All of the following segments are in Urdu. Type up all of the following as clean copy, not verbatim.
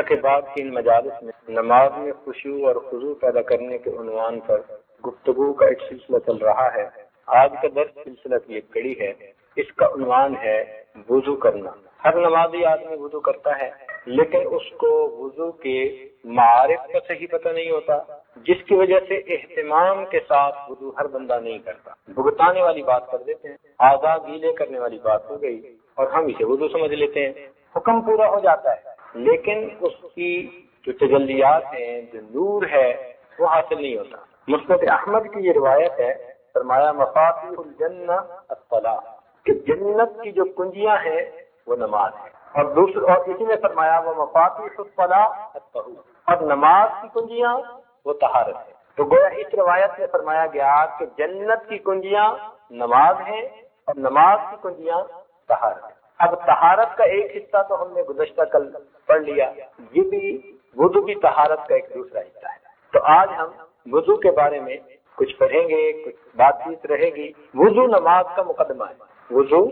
کے بعد کی ان مجالس میں نماز میں خشوع اور خضوع پیدا کرنے کے عنوان پر گفتگو کا ایک سلسلہ چل رہا ہے۔ آج کا درس سلسلہ کی ایک کڑی ہے، اس کا عنوان ہے وضو کرنا۔ ہر نمازی آدمی وضو کرتا ہے، لیکن اس کو وضو کے معارف کا صحیح پتہ نہیں ہوتا، جس کی وجہ سے اہتمام کے ساتھ وضو ہر بندہ نہیں کرتا۔ بھگتانے والی بات کر دیتے ہیں، اعضاء گیلے کرنے والی بات ہو گئی اور ہم اسے وضو سمجھ لیتے ہیں، حکم پورا ہو جاتا ہے، لیکن اس کی جو تجلیات ہیں، جو نور ہے، وہ حاصل نہیں ہوتا۔ مسند احمد کی یہ روایت ہے، فرمایا مفاتیح الجنہ الصلاۃ، کہ جنت کی جو کنجیاں ہیں وہ نماز ہے، اور اسی نے فرمایا وہ مفاتیح الصلاۃ الطہور، اور نماز کی کنجیاں وہ طہارت ہے۔ تو گویا اس روایت میں فرمایا گیا کہ جنت کی کنجیاں نماز ہیں اور نماز کی کنجیاں طہارت ہے۔ اب طہارت کا ایک حصہ تو ہم نے گزشتہ کل پڑھ لیا، یہ بھی وضو کی طہارت کا ایک دوسرا حصہ ہے۔ تو آج ہم وضو کے بارے میں کچھ پڑھیں گے، کچھ بات چیت رہے گی۔ وضو نماز کا مقدمہ ہے، وضو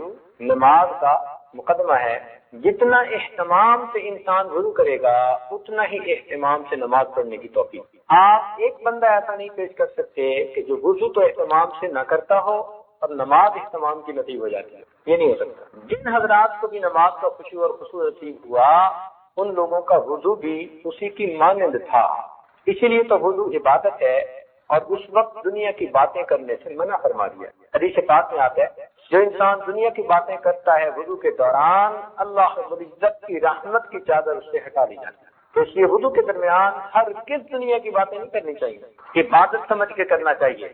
نماز کا مقدمہ ہے۔ جتنا اہتمام سے انسان وضو کرے گا، اتنا ہی اہتمام سے نماز پڑھنے کی توفیق۔ آپ ایک بندہ ایسا نہیں پیش کر سکتے کہ جو وضو تو اہتمام سے نہ کرتا ہو اور نماز اہتمام کی نتیجہ ہو جاتی ہے، یہ نہیں ہو سکتا۔ جن حضرات کو بھی نماز کا خشوع اور خضوع نصیب ہوا، ان لوگوں کا وضو بھی اسی کی مانند تھا۔ اسی لیے تو وضو عبادت ہے، اور اس وقت دنیا کی باتیں کرنے سے منع فرما دیا۔ حدیث پاک میں آتا ہے، جو انسان دنیا کی باتیں کرتا ہے وضو کے دوران، اللہ رب العزت کی رحمت کی چادر اس سے ہٹا لی جاتی ہے۔ تو اس لیے وضو کے درمیان ہر کس دنیا کی باتیں نہیں کرنی چاہیے، عبادت سمجھ کے کرنا چاہیے۔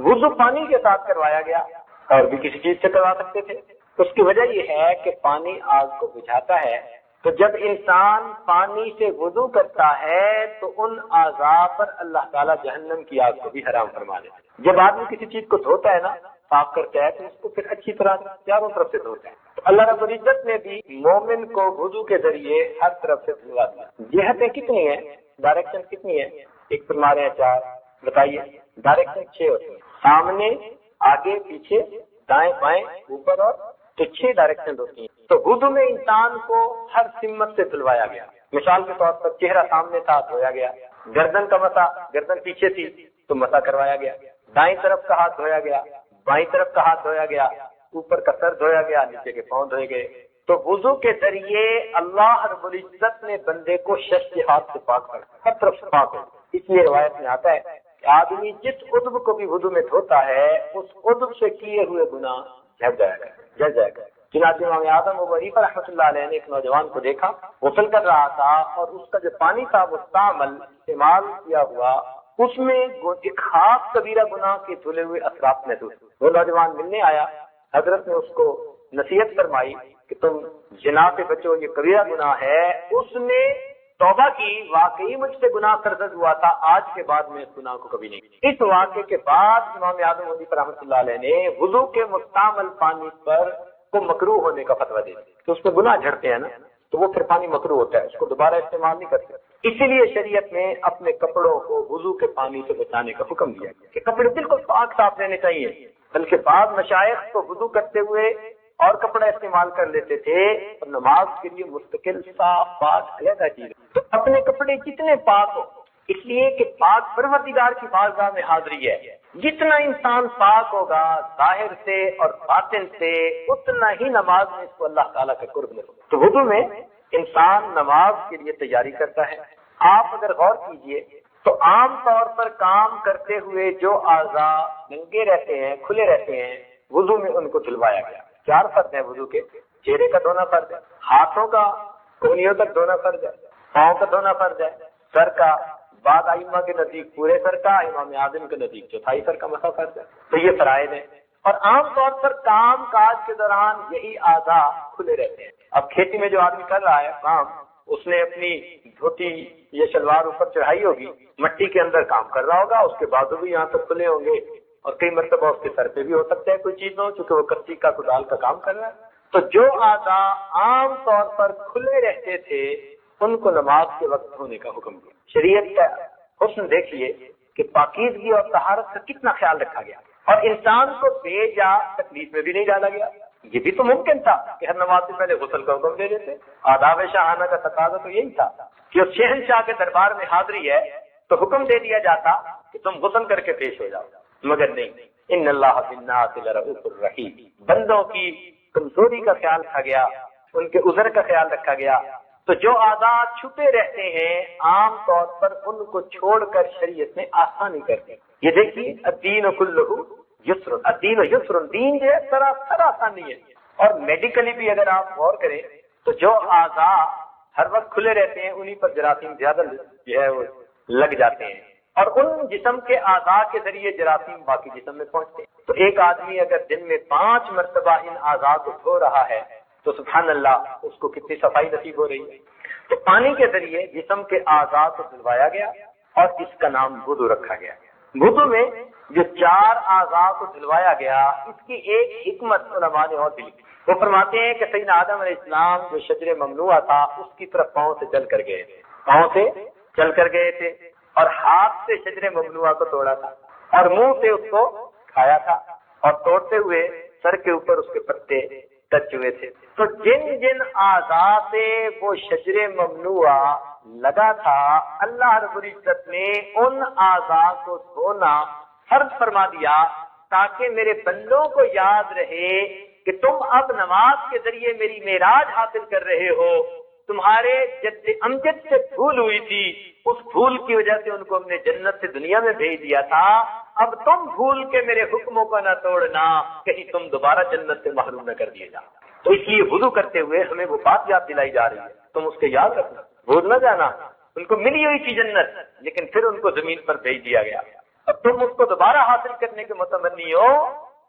وضو پانی کے ساتھ کروایا گیا، اور بھی کسی چیز سے کروا سکتے تھے۔ اس کی وجہ یہ ہے کہ پانی آگ کو بجھاتا ہے، تو جب انسان پانی سے وضو کرتا ہے تو ان اعضاء پر اللہ تعالیٰ جہنم کی آگ کو بھی حرام فرما دیتا ہے۔ جب آدمی کسی چیز کو دھوتا ہے نا، صاف کرتا ہے، تو اس کو پھر اچھی طرح چاروں طرف سے دھوتا ہے۔ تو اللہ رب العزت نے بھی مومن کو وضو کے ذریعے ہر طرف سے دھلوا دیا۔ جہتیں کتنی ہیں، ڈائریکشن کتنی ہے؟ ایک فرما رہے ہیں 4، بتائیے۔ ڈائریکشن 6 ہوتی ہے، سامنے، آگے، پیچھے، دائیں بائیں، اوپر، اور تو 6 ڈائریکشن ہوتی ہیں۔ تو وضو میں انسان کو ہر سمت سے دھلوایا گیا۔ مثال کے طور پر چہرہ سامنے تھا، دھویا گیا۔ گردن کا مسا، گردن پیچھے تھی تو مسا کروایا گیا۔ دائیں طرف کا ہاتھ دھویا گیا، بائیں طرف کا ہاتھ دھویا گیا، اوپر کا سر دھویا گیا، نیچے کے پاؤں دھوئے گئے۔ تو وضو کے ذریعے اللہ رب العزت نے بندے کو شش کے ہاتھ سے پاک کر، ہر طرف سے پاک ہو۔ اس لیے روایت میں آتا ہے کہ آدمی جس عضو کو بھی وضو میں دھوتا ہے، اس عضو سے کیے ہوئے گناہ جھڑ جائے گا۔ چنانچہ امام اعظم ابو حنیفہ رحمۃ اللہ علیہ نے ایک نوجوان کو دیکھا، غسل کر رہا تھا، اور اس کا جو پانی تھا مستعمل استعمال کیا ہوا، اس میں ایک خاص کبیرہ گناہ کے دھلے ہوئے اثرات محسوس ہوئے۔ وہ نوجوان ملنے آیا، حضرت نے اس کو نصیحت فرمائی کہ تم زنا سے بچو، یہ کبیرہ گناہ ہے۔ اس نے توبہ کی، واقعی مجھ سے گناہ سرزد ہوا تھا، آج کے بعد میں اس گناہ کو کبھی نہیں کی۔ اس واقعے کے بعد امام اعظم ابو حنیفہ رحمۃ اللہ علیہ نے وضو کے مستعمل پانی پر کو مکروہ ہونے کا فتویٰ دیا، تو اس میں گناہ جھڑتے ہیں نا، تو وہ پھر پانی مکروہ ہوتا ہے، اس کو دوبارہ استعمال نہیں کرتے۔ اسی لیے شریعت نے اپنے کپڑوں کو وضو کے پانی سے بچانے کا حکم دیا کہ کپڑے بالکل پاک صاف رہنے چاہیے۔ بلکہ بعض مشائخ تو وضو کرتے ہوئے اور کپڑا استعمال کر لیتے تھے، اور نماز کے لیے مستقل صاف پاک علیحدہ چیز۔ تو اپنے کپڑے جتنے پاک ہو، اس لیے کہ پاک پروردگار کی بارگاہ میں حاضری ہے، جتنا انسان پاک ہوگا ظاہر سے اور باطن سے، اتنا ہی نماز میں اس کو اللہ تعالیٰ کا قرب ملے۔ تو وضو میں انسان نماز کے لیے تیاری کرتا ہے۔ آپ اگر غور کیجئے تو عام طور پر کام کرتے ہوئے جو اعضاء ننگے رہتے ہیں، کھلے رہتے ہیں، وضو میں ان کو دھلوایا گیا۔ 4 فرض ہیں وضو کے، چہرے کا دھونا فرض ہے، ہاتھوں کا کونیوں تک دھونا فرض ہے، پاؤں کا دھونا فرض ہے، سر کا بعض ائمہ کے نزدیک پورے سر کا، امام اعظم کے نزدیک چوتھائی سر کا مسح فرض ہے۔ تو یہ فرائض ہیں، اور عام طور پر کام کاج کے دوران یہی اعضاء کھلے رہتے ہیں۔ اب کھیتی میں جو آدمی کر رہا ہے کام، اس نے اپنی دھوتی یا شلوار اوپر چڑھائی ہوگی، مٹی کے اندر کام کر رہا ہوگا، اس کے بازو بھی یہاں تک کھلے ہوں گے، اور کئی مرتبہ اس کے سر پہ بھی ہو سکتا ہے کوئی چیز ہو، چونکہ وہ کچی کا کدال کا کام کر رہا ہے۔ تو جو اعضاء عام طور پر کھلے رہتے تھے، ان کو نماز کے وقت دھونے کا حکم دیا۔ شریعت کا حسن دیکھیے کہ پاکیزگی اور طہارت کا کتنا خیال رکھا گیا، اور انسان کو بے جا تکلیف میں بھی نہیں ڈالا گیا۔ یہ بھی تو ممکن تھا کہ ہر نماز سے پہلے غسل کا حکم دے دیتے. آداب شاہانہ کا تقاضا تو یہی تھا کہ اس شہنشاہ کے دربار میں حاضری ہے تو حکم دے دیا جاتا کہ تم غسل کر کے پیش ہو جاؤ. مگر نہیں. ان اللہ بالناس لرؤوف الرحیم. بندوں کی کمزوری کا خیال رکھا گیا, ان کے عذر کا خیال رکھا گیا. تو جو آزاد چھپے رہتے ہیں عام طور پر ان کو چھوڑ کر شریعت میں آسانی کرتے. یہ دیکھیے الدین کلہ یسر, الدین یسر, دین جو ہے سراسر آسانی ہے. اور میڈیکلی بھی اگر آپ غور کریں تو جو آزاد ہر وقت کھلے رہتے ہیں انہی پر جراثیم زیادہ جو ہے وہ لگ جاتے ہیں, اور ان جسم کے اعضاء کے ذریعے جراثیم باقی جسم میں پہنچتے ہیں. تو ایک آدمی اگر دن میں 5 مرتبہ ان اعضاء کو دھو رہا ہے تو سبحان اللہ اس کو کتنی صفائی نصیب ہو رہی ہے. تو پانی کے ذریعے جسم کے اعضاء کو دھلوایا گیا اور اس کا نام وضو رکھا گیا. وضو میں جو 4 اعضاء کو دھلوایا گیا اس کی ایک حکمت علماء نے اور بھی لکھی. وہ فرماتے ہیں کہ سیدنا آدم علیہ السلام جو شجر ممنوع تھا اس کی طرف پاؤں سے چل کر گئے تھے, پاؤں سے چل کر گئے تھے, اور ہاتھ سے شجر ممنوع کو توڑا تھا, اور منہ سے اس کو کھایا تھا, اور توڑتے ہوئے سر کے اوپر اس کے پتے ٹچ ہوئے تھے. تو جن جن اعضاء سے وہ شجر ممنوع لگا تھا اللہ رب العزت نے ان اعضاء کو دھونا فرض فرما دیا تاکہ میرے بندوں کو یاد رہے کہ تم اب نماز کے ذریعے میری معراج حاصل کر رہے ہو. تمہارے جد امجد سے بھول ہوئی تھی, اس بھول کی وجہ سے ان کو ہم نے جنت سے دنیا میں بھیج دیا تھا. اب تم بھول کے میرے حکموں کو نہ توڑنا, کہیں تم دوبارہ جنت سے محروم نہ کر دیے جاؤ. تو اس لیے وضو کرتے ہوئے ہمیں وہ بات یاد دلائی جا رہی ہے, تم اس کے یاد رکھنا, بھول نہ جانا. ان کو ملی ہوئی تھی جنت, لیکن پھر ان کو زمین پر بھیج دیا گیا. اب تم اس کو دوبارہ حاصل کرنے کے متمنی ہو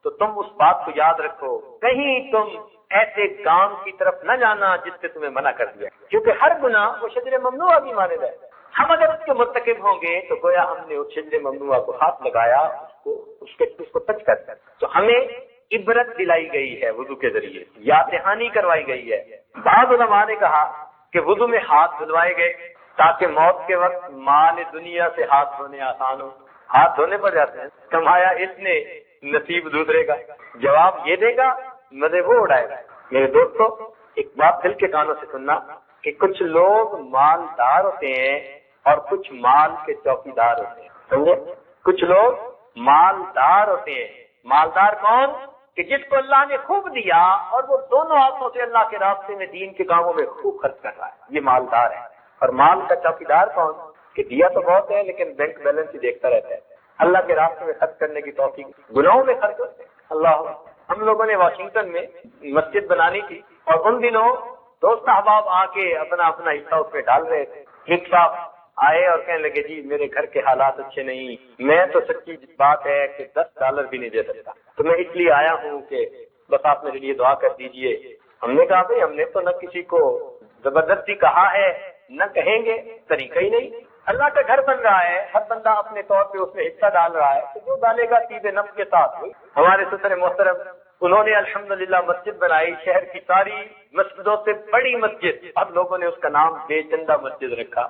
تو تم اس بات کو یاد رکھو, کہیں تم ایسے کام کی طرف نہ جانا جس سے تمہیں منع کر دیا, کیونکہ ہر گناہ وہ شجر ممنوع بھی مانے گئے. ہم اگر اس کے مرتکب ہوں گے تو گویا ہم نے اس شجر ممنوع کو ہاتھ لگایا, اس کو ٹچ کر. تو ہمیں عبرت دلائی گئی ہے وضو کے ذریعے, یاد دہانی کروائی گئی ہے. بعض علماء نے کہا کہ وضو میں ہاتھ دھلوائے گئے تاکہ موت کے وقت مال دنیا سے ہاتھ دھونے آسان ہو. ہاتھ دھونے پڑ جاتے ہیں, کمایا اس نے نصیب دوسرے کا, جواب یہ دے گا مزے وہ اڑائے گا. میرے دوستو ایک بات دل کے کانوں سے سننا کہ کچھ لوگ مالدار ہوتے ہیں اور کچھ مال کے چوکیدار ہوتے ہیں. سمجھے, کچھ لوگ مالدار ہوتے ہیں. مالدار کون؟ کہ جس کو اللہ نے خوب دیا اور وہ دونوں ہاتھوں سے اللہ کے راستے میں دین کے کاموں میں خوب خرچ کر رہا ہے, یہ مالدار ہے. اور مال کا چوکیدار کون؟ کہ دیا تو بہت ہے لیکن بینک بیلنس ہی دیکھتا رہتا ہے. اللہ کے راستے میں خرچ کرنے کی توفیق, گناہوں میں خرچ ہوتے ہیں. اللہ, ہم لوگوں نے واشنگٹن میں مسجد بنانی تھی اور ان دنوں دوست احباب آ کے اپنا اپنا حصہ اس میں ڈال رہے تھے. ایک صاحب آئے اور کہنے لگے جی میرے گھر کے حالات اچھے نہیں, میں تو سچی بات ہے کہ $10 بھی نہیں دے سکتا, تو میں اس لیے آیا ہوں کہ بس آپ میرے لیے دعا کر دیجئے. ہم نے کہا بھائی ہم نے تو نہ کسی کو زبردستی کہا ہے نہ کہیں گے, طریقہ ہی نہیں. اللہ کا گھر بن رہا ہے, ہر بندہ اپنے طور پہ اس میں حصہ ڈال رہا ہے, تو جو ڈالے گا سیدھے نفس کے ساتھ. ہمارے سسر محترم انہوں نے الحمدللہ مسجد بنائی, شہر کی ساری مسجدوں سے بڑی مسجد. اب لوگوں نے اس کا نام بے چندہ مسجد رکھا.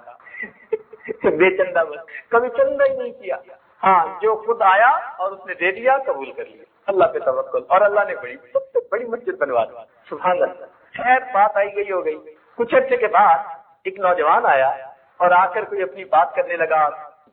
بے چندہ مسجد, کبھی چندہ ہی نہیں کیا. ہاں, جو خود آیا اور اس نے دے دیا, قبول کر لیا, اللہ پہ توکل, اور اللہ نے سب سے بڑی مسجد بنوا دی. سبحان اللہ. خیر بات آئی گئی ہو گئی. کچھ عرصے کے بعد ایک نوجوان آیا اور آ کر کوئی اپنی بات کرنے لگا,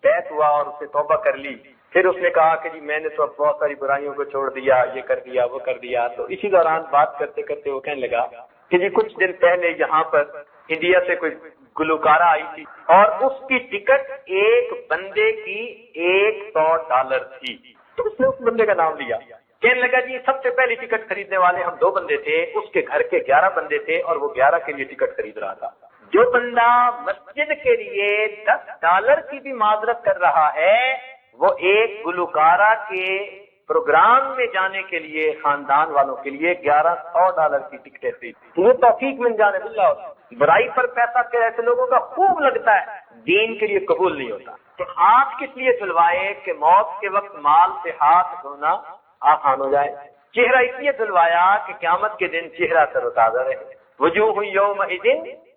بیعت ہوا اور اس نے توبہ کر لی. پھر اس نے کہا کہ جی میں نے تو اب بہت ساری برائیوں کو چھوڑ دیا, یہ کر دیا وہ کر دیا. تو اسی دوران بات کرتے کرتے وہ کہنے لگا کہ جی کچھ دن پہلے یہاں پر انڈیا سے کوئی گلوکارہ آئی تھی اور اس کی ٹکٹ ایک بندے کی $100 تھی. تو اس نے اس بندے کا نام لیا. کہنے لگا جی سب سے پہلی ٹکٹ خریدنے والے ہم 2 بندے تھے, اس کے گھر کے 11 بندے تھے اور وہ 11 کے لیے ٹکٹ خرید رہا تھا. جو بندہ مسجد کے لیے $10 کی بھی معذرت کر رہا ہے وہ ایک گلوکارہ کے پروگرام میں جانے کے لیے خاندان والوں کے لیے $1100 کی ٹکٹیں تھی. یہ توفیق من جانب اللہ. برائی پر پیسہ کے ایسے لوگوں کا خوب لگتا ہے, دین کے لیے قبول نہیں ہوتا. تو ہاتھ کس لیے دھلوائے کہ موت کے وقت مال سے ہاتھ دھونا آسان ہو جائے. چہرہ اس لیے دھلوایا کہ قیامت کے دن چہرہ تر و تازہ رہے. وجوہ یومئذ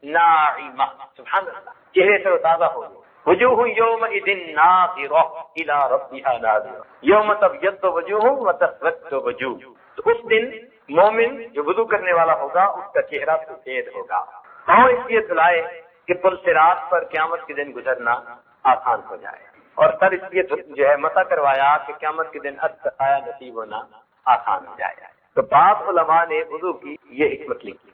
ناعمہ, سبحان اللہ, چہرے تر و تازہ ہو. وجوہ یومئذ ناظرہ الی ربها ناظرہ, یوم تبیض وجوہ وتسود وجوہ. تو اس دن مومن جو وضو کرنے والا ہوگا اس کا چہرہ سفید ہوگا. پاؤں اس لیے دھلائے کہ پل صراط پر قیامت کے دن گزرنا آسان ہو جائے، اور سر اس لیے جو ہے مسح کروایا کہ قیامت کے دن آیا نصیب ہونا آسان ہو جائے. تو بعض علماء نے وضو کی یہ حکمت لکھی.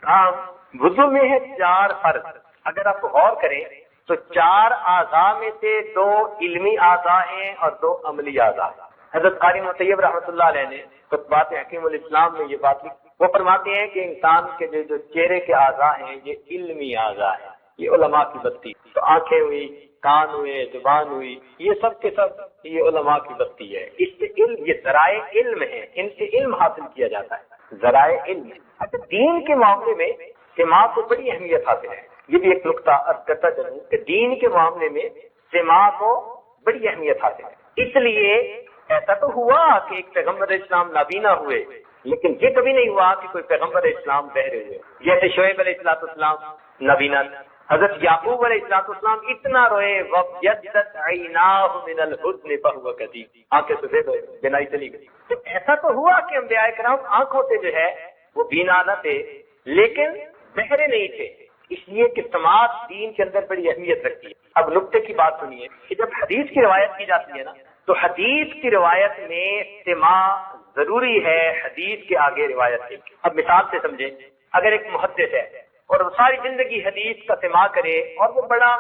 وضو میں ہے 4 فرض. اگر آپ غور کریں تو 4 اعضاء میں سے 2 علمی اعضاء ہیں اور 2 عملی اعضاء. حضرت قاری مطیب رحمۃ اللہ علیہ نے خطبات حکیم الاسلام میں یہ بات لکھی. وہ فرماتے ہیں کہ انسان کے جو چہرے کے اعضاء ہیں یہ علمی اعضاء ہیں. یہ علماء کی بستی. تو آنکھیں ہوئی، کان ہوئے، زبان ہوئی، یہ سب کے سب یہ علماء کی بستی ہے. اس سے علم، یہ ذرائع علم ہے، ان سے علم حاصل کیا جاتا ہے. ذرائع علم. اچھا، دین کے معاملے میں سماع کو بڑی اہمیت حاصل ہے. یہ بھی ایک نقطہ عرض کرتا چلوں کہ دین کے معاملے میں سماع کو بڑی اہمیت حاصل ہے. اس لیے ایسا تو ہوا کہ ایک پیغمبر اسلام نابینا ہوئے، لیکن یہ کبھی نہیں ہوا کہ کوئی پیغمبر اسلام بہرے ہوئے. جیسے شعیب علیہ السلام نابینا، حضرت یعقوب علیہ السلام اتنا روئے وَابْيَضَّتْ عَيْنَاهُ مِنَ الْحُزْنِ فَهُوَ كَظِيمٌ، آنکھیں سفید ہوئے، بینائی چلی گئی. تو ایسا تو ہوا کہ انبیاء کرام آنکھوں سے جو ہے وہ بینا نہ تھے لیکن بہرے نہیں تھے. اس لیے کہ سماعت دین کے اندر بڑی اہمیت رکھتی ہے. اب نقطے کی بات سنیے کہ جب حدیث کی روایت کی جاتی ہے نا، تو حدیث کی روایت میں سماع ضروری ہے حدیث کے آگے روایت کی. اب مثال سے سمجھیں، اگر ایک محدث ہے اور وہ ساری زندگی حدیث کا سماع کرے اور وہ بڑا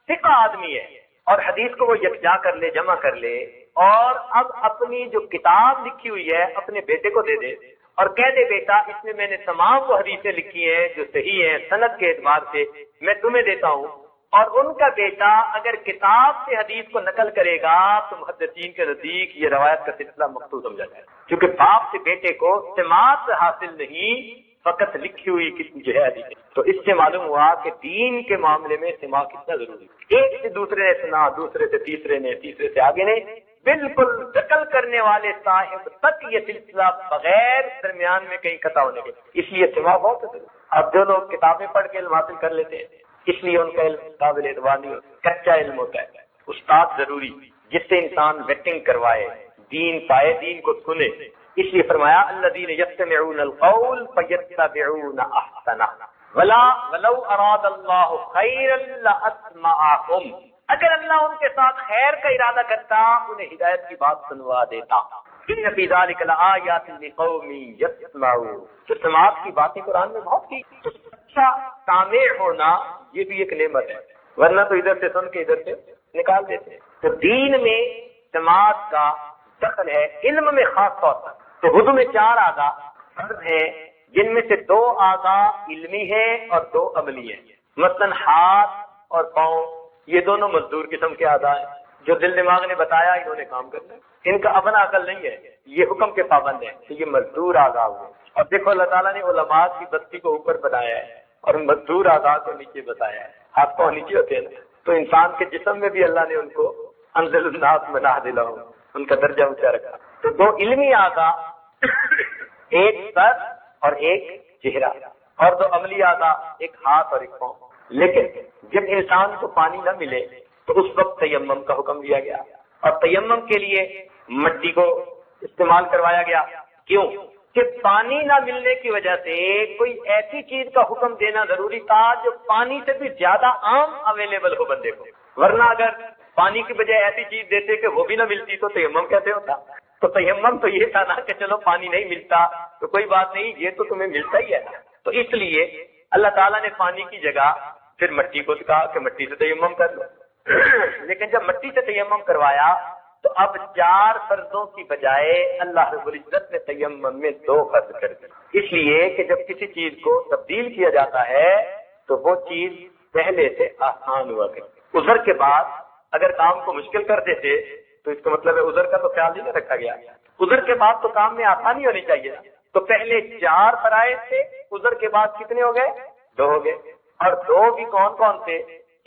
ثقہ آدمی ہے اور حدیث کو وہ یکجا کر لے، جمع کر لے، اور اب اپنی جو کتاب لکھی ہوئی ہے اپنے بیٹے کو دے دے اور کہہ دے بیٹا اس میں نے تمام وہ حدیثیں لکھی ہیں جو صحیح ہیں سند کے اعتبار سے، میں تمہیں دیتا ہوں. اور ان کا بیٹا اگر کتاب سے حدیث کو نقل کرے گا تو محدثین کے نزدیک یہ روایت کا سلسلہ مقطوع سمجھا جائے، کیونکہ باپ سے بیٹے کو سماعت حاصل نہیں، فقط لکھی ہوئی جو ہے حدیث. تو اس سے معلوم ہوا کہ دین کے معاملے میں سماع کتنا ضروری ہے. ایک سے دوسرے نے سنا، دوسرے سے تیسرے نے، تیسرے سے آگے نے، بالکل نقل کرنے والے صاحب تک یہ سلسلہ بغیر درمیان میں کہیں قطع ہونے کے. اس لیے سماع بہت ضروری. اب جو لوگ کتابیں پڑھ کے علم حاصل کر لیتے ہیں اس لیے ان کا علم قابل اعتبار نہیں ہوتا، کچا علم ہوتا ہے. استاد ضروری جس سے انسان ویٹنگ کروائے، دین پائے، دین کو سنے. اس لیے فرمایا الذین یستمعون القول فیتبعون احسنہ ولو اراد اللہ خیرا لاسمعهم. اگر اللہ ان کے ساتھ خیر کا ارادہ کرتا انہیں ہدایت کی بات سنوا دیتا. ان فی ذلک لآیات لقوم یسمعون. تو سماعت کی باتیں قرآن میں بہت کی. اچھا سامع ہونا یہ بھی ایک نعمت ہے، ورنہ تو ادھر سے سن کے ادھر سے نکال دیتے. تو دین میں سماعت کا دخل ہے، علم میں خاص طور پر. تو وضو میں 4 اعضاء فرض ہیں جن میں سے 2 اعضاء علمی ہیں اور 2 عملی ہیں. مثلا ہاتھ اور پاؤں یہ دونوں مزدور قسم کے اعضاء ہیں، جو دل دماغ نے بتایا انہوں نے کام کرنا ہے، ان کا اپنا عقل نہیں ہے، یہ حکم کے پابند ہیں. تو یہ مزدور اعضاء ہوئے. اور دیکھو اللہ تعالیٰ نے علماء کی بستی کو اوپر بنایا ہے اور مزدور اعضاء کو نیچے بتایا ہے. ہاتھ پاؤں نیچے ہوتے ہیں تو انسان کے جسم میں بھی اللہ نے ان کو انزل الناس بنا دلا ہو، ان کا درجہ اونچا رکھا. تو 2 علمی اعضاء، ایک سر اور ایک چہرہ، اور 2 عملی اعضاء، ایک ہاتھ اور ایک پاؤں. لیکن جب انسان کو پانی نہ ملے تو اس وقت تیمم کا حکم دیا گیا، اور تیمم کے لیے مٹی کو استعمال کروایا گیا. کیوں؟ کہ پانی نہ ملنے کی وجہ سے کوئی ایسی چیز کا حکم دینا ضروری تھا جو پانی سے بھی زیادہ عام اویلیبل ہو بندے کو. ورنہ اگر پانی کی بجائے ایسی چیز دیتے کہ وہ بھی نہ ملتی تو تیمم کیسے ہوتا؟ تو تیمم تو یہ تھا نا کہ چلو پانی نہیں ملتا تو کوئی بات نہیں، یہ تو تمہیں ملتا ہی ہے. تو اس لیے اللہ تعالیٰ نے پانی کی جگہ پھر مٹی کو کہا کہ مٹی سے تیمم کر لو. لیکن جب مٹی سے تیمم کروایا تو اب 4 فرضوں کی بجائے اللہ رب العزت نے تیمم میں 2 فرض کر دی. اس لیے کہ جب کسی چیز کو تبدیل کیا جاتا ہے تو وہ چیز پہلے سے آسان ہوا کرتی. عذر کے بعد اگر کام کو مشکل کر دیتے تو اس کا مطلب ہے عذر کا تو خیال ہی نہ رکھا گیا. عذر کے بعد تو کام میں آسانی ہونی چاہیے. تو پہلے 4 فرائض تھے، عذر کے بعد کتنے ہو گئے؟ 2 ہو گئے. اور 2 بھی کون کون تھے؟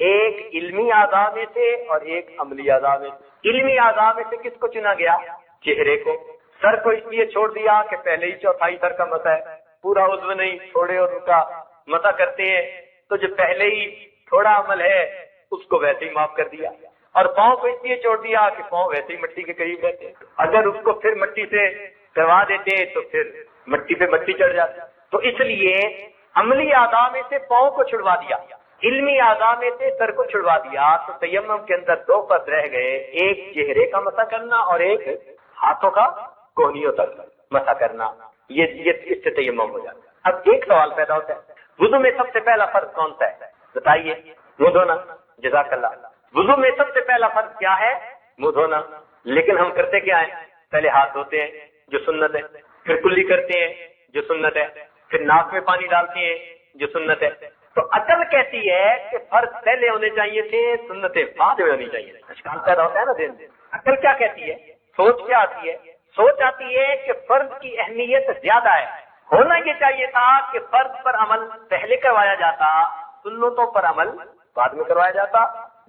ایک علمی اعضاء میں سے اور ایک عملی اعضاء میں سے. علمی اعضاء میں سے کس کو چنا گیا؟ چہرے کو. سر کو اس لیے چھوڑ دیا کہ پہلے ہی 4/4 سر کا مسح ہے، پورا عضو نہیں، تھوڑے عضو کا مسح کرتے ہیں، تو جو پہلے ہی تھوڑا عمل ہے اس کو ویسے ہی معاف کر دیا. اور پاؤں کو اس لیے چھوڑ دیا کہ پاؤں ویسے ہی مٹی کے قریب رہتے ہیں، اگر اس کو پھر مٹی سے کروا دیتے تو پھر مٹی پہ مٹی چڑھ جاتی. تو اس لیے عملی اعضاء میں سے پاؤں کو چھڑوا دیا, علمی اعضاء میں سے سر کو چھڑوا دیا. تو تیمم کے اندر دو فرض رہ گئے, ایک چہرے کا مسح کرنا اور ایک ہاتھوں کا کوہنیوں تک مسح کرنا. یہ اس سے تیمم ہو جاتا ہے. اب ایک سوال پیدا ہوتا ہے, وضو میں سب سے پہلا فرض کون سا ہے؟ بتائیے. منہ دھونا. جزاک اللہ. وضو میں سب سے پہلا فرض کیا ہے؟ منہ دھونا. لیکن ہم کرتے کیا ہیں؟ پہلے ہاتھ دھوتے ہیں جو سنت ہے, پھر کلی کرتے ہیں جو سنت ہے, پھر ناک میں پانی ڈالتے ہیں جو سنت ہے. تو عقل کہتی ہے کہ فرض پہلے ہونے چاہیے تھے, سنتیں بعد میں ہونی چاہیے. اشکال پیدا ہوتا ہے نا دین میں. عقل کیا کہتی ہے؟ سوچ کیا آتی ہے؟ سوچ آتی ہے کہ فرض کی اہمیت زیادہ ہے. ہونا یہ چاہیے تھا کہ فرض پر عمل پہلے کروایا جاتا, سنتوں پر عمل بعد میں کروایا جاتا,